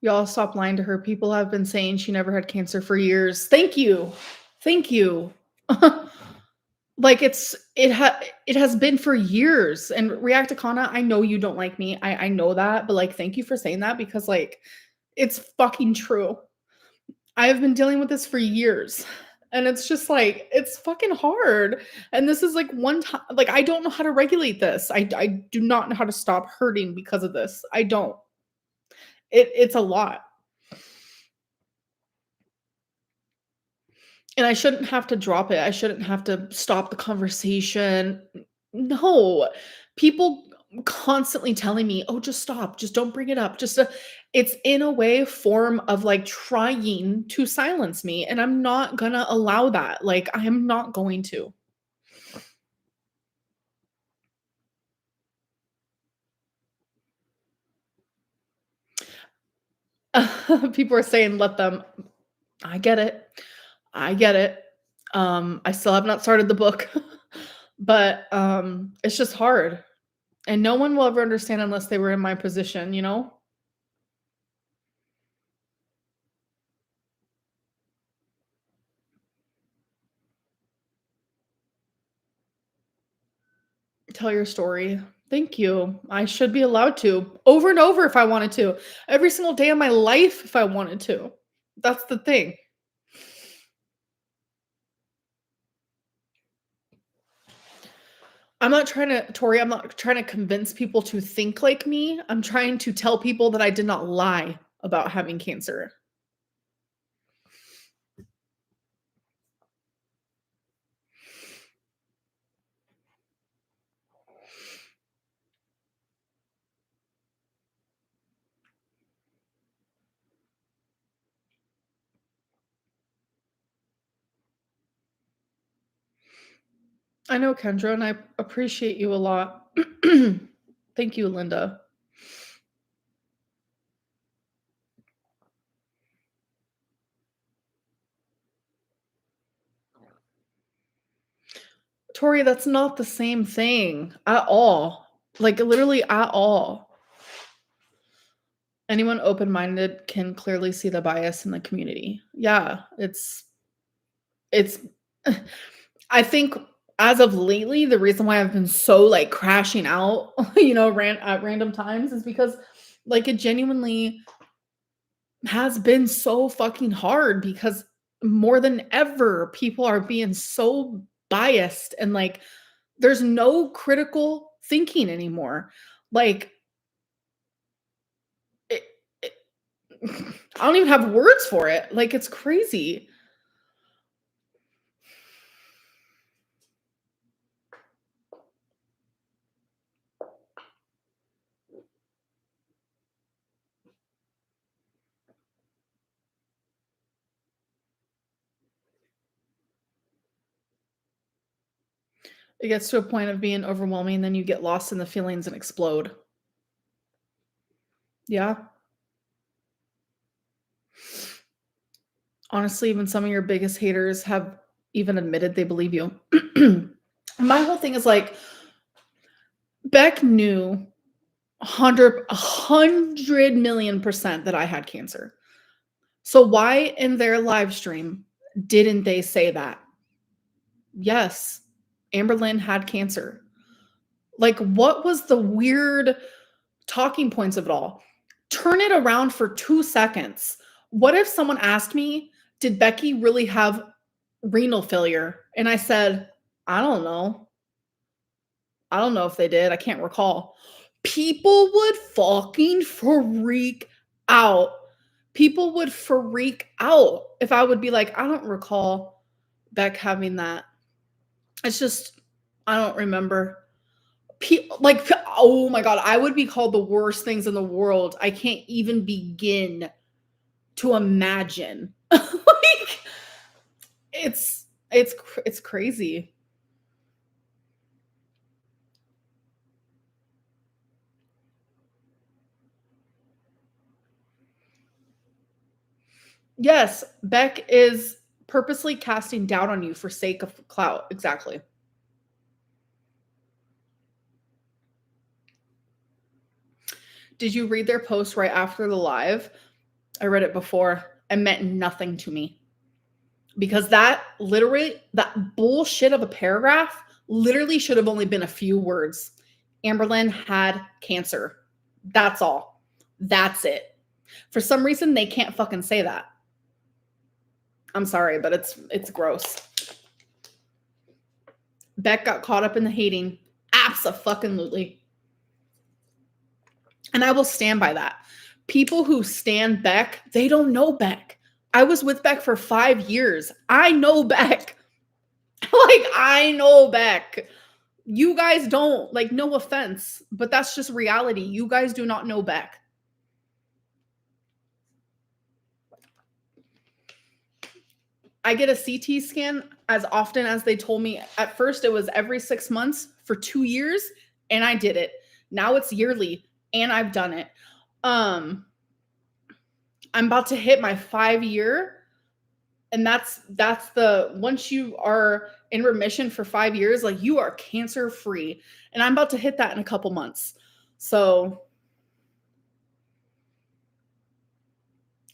Y'all stop lying to her. People have been saying she never had cancer for years. Thank you. Thank you. Like it has been for years. And Reacticana, I know you don't like me. I know that, but like thank you for saying that because like it's fucking true. I have been dealing with this for years. And it's just like it's fucking hard. And this is like one time like I don't know how to regulate this. I do not know how to stop hurting because of this. I don't. It's a lot. And I shouldn't have to drop it. I shouldn't have to stop the conversation. No. People constantly telling me, "Oh, just stop. Just don't bring it up." Just it's in a way form of like trying to silence me, and I'm not gonna allow that. Like I am not going to. People are saying let them. I get it. I get it. I still have not started the book, but it's just hard. And no one will ever understand unless they were in my position, you know? Tell your story. Thank you. I should be allowed to over and over if I wanted to. Every single day of my life if I wanted to. That's the thing. I'm not trying to Tori, I'm not trying to convince people to think like me. I'm trying to tell people that I did not lie about having cancer. I know, Kendra, and I appreciate you a lot. Thank you, Linda. Tori, that's not the same thing at all. Like literally at all. Anyone open-minded can clearly see the bias in the community. Yeah, it's I think as of lately, the reason why I've been so like crashing out, at random times is because like it genuinely has been so fucking hard because more than ever people are being so biased and like there's no critical thinking anymore. Like it, it, I don't even have words for it. Like it's crazy. It gets to a point of being overwhelming, then you get lost in the feelings and explode. Yeah. Honestly, even some of your biggest haters have even admitted they believe you. My whole thing is like Beck knew 100 million percent that I had cancer. So why in their live stream didn't they say that? Yes, Amberlynn had cancer. Like, what was the weird talking points of it all? Turn it around for 2 seconds. What if someone asked me, "Did Becky really have renal failure?" And I said, "I don't know. I don't know if they did. I can't recall." People would fucking freak out. People would freak out if I would be like, "I don't recall Beck having that." It's just I don't remember. Like, oh my god, I would be called the worst things in the world. I can't even begin to imagine. It's crazy. Yes, Beck is purposely casting doubt on you for sake of clout. Exactly. Did you read their post right after the live? I read it before. It meant nothing to me because that bullshit of a paragraph literally should have only been a few words. Amberlynn had cancer. That's all. That's it. For some reason, they can't fucking say that. I'm sorry, but it's gross. Beck got caught up in the hating. Abso-fucking-lutely. And I will stand by that. People who stand Beck, they don't know Beck. I was with Beck for 5 years. I know Beck. Like, I know Beck. You guys don't. Like, no offense, but that's just reality. You guys do not know Beck. I get a CT scan as often as they told me. At first, it was every 6 months for 2 years, and I did it. Now it's yearly, and I've done it. I'm about to hit my 5-year, and that's the once you are in remission for 5 years, like, you are cancer free, and I'm about to hit that in a couple months. So,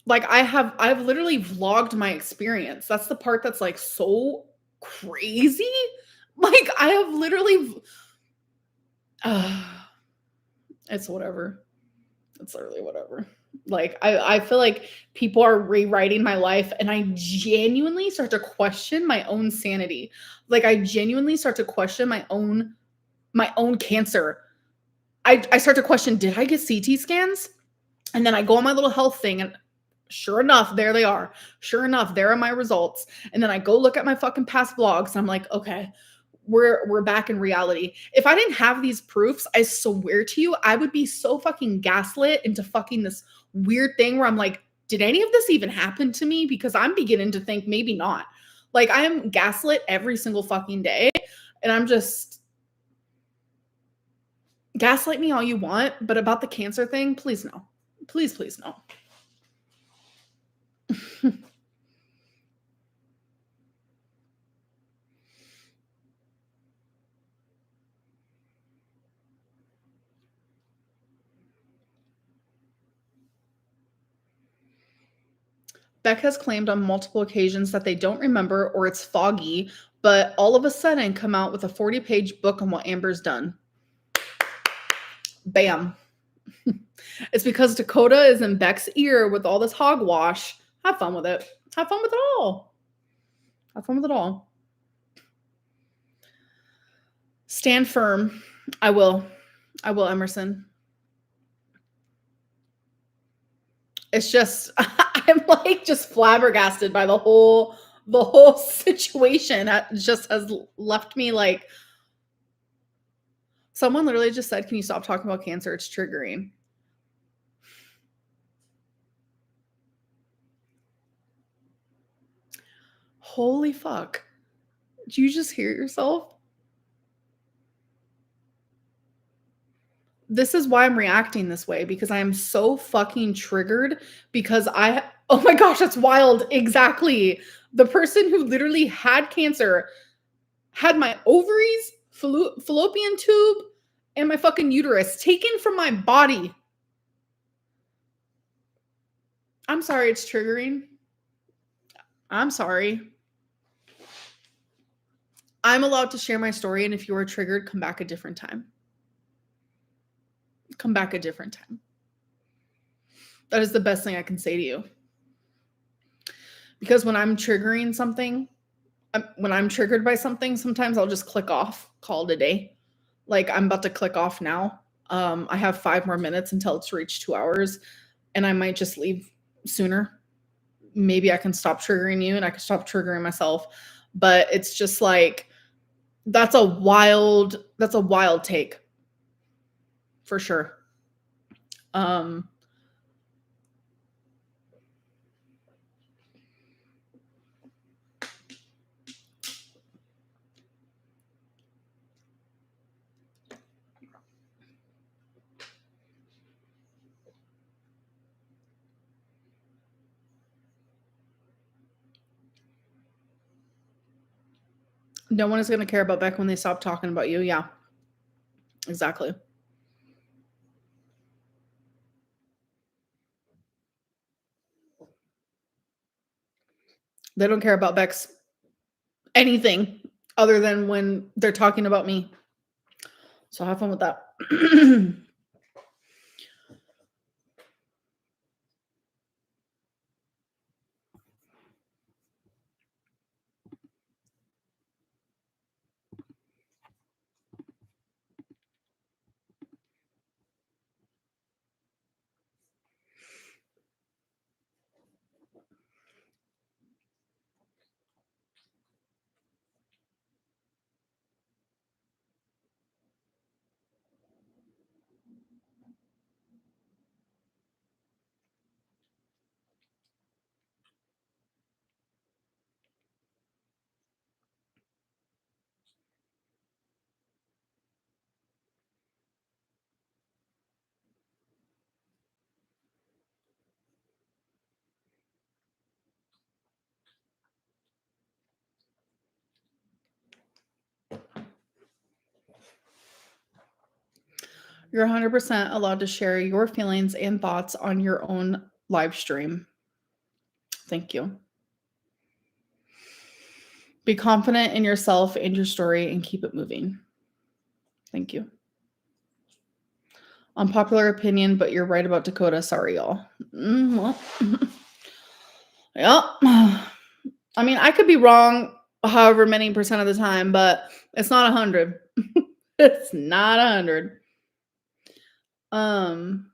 like, I've literally vlogged my experience. That's the part that's, like, so crazy. Like, I have literally it's whatever. It's literally whatever. Like, I feel like people are rewriting my life, and I genuinely start to question my own sanity. Like, I genuinely start to question my own cancer. I start to question, did I get CT scans? And then I go on my little health thing, and sure enough, there they are. Sure enough, there are my results. And then I go look at my fucking past vlogs, and I'm like, okay, we're back in reality. If I didn't have these proofs, I swear to you, I would be so fucking gaslit into fucking this weird thing where I'm like, did any of this even happen to me? Because I'm beginning to think maybe not. Like, I am gaslit every single fucking day, and I'm just gaslight me all you want, but about the cancer thing, please no. Please, please no. Beck has claimed on multiple occasions that they don't remember or it's foggy, but all of a sudden come out with a 40-page book on what Amber's done. Bam. It's because Dakota is in Beck's ear with all this hogwash. Have fun with it. Have fun with it all. Have fun with it all. Stand firm. I will. I will, Emerson. It's just I'm like just flabbergasted by the whole situation. That just has left me like, someone literally just said, "Can you stop talking about cancer? It's triggering." Holy fuck. Did you just hear yourself? This is why I'm reacting this way, because I am so fucking triggered because oh my gosh, that's wild. Exactly. The person who literally had cancer had my ovaries, fallopian tube, and my fucking uterus taken from my body. I'm sorry, it's triggering. I'm sorry. I'm allowed to share my story, and if you are triggered, come back a different time. Come back a different time. That is the best thing I can say to you. Because when I'm triggering something, when I'm triggered by something, sometimes I'll just click off, call it a day. Like, I'm about to click off now. I have 5 more minutes until it's reached 2 hours, and I might just leave sooner. Maybe I can stop triggering you and I can stop triggering myself. But it's just like, that's a wild take. For sure. No one is gonna care about Beck when they stop talking about you. Yeah, exactly. They don't care about Beck's anything other than when they're talking about me. So have fun with that. You're 100% allowed to share your feelings and thoughts on your own live stream. Thank you. Be confident in yourself and your story and keep it moving. Thank you. Unpopular opinion, but you're right about Dakota. Sorry, y'all. Well, yeah. I mean, I could be wrong however many percent of the time, but it's not 100. It's not 100. Um,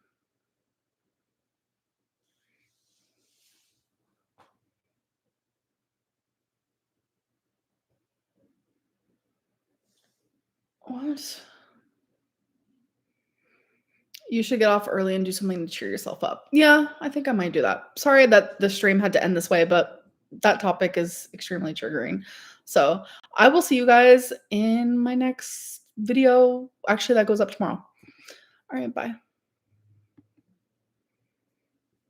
what? You should get off early and do something to cheer yourself up. Yeah, I think I might do that. Sorry that the stream had to end this way, but that topic is extremely triggering. So I will see you guys in my next video. Actually, that goes up tomorrow. All right, bye.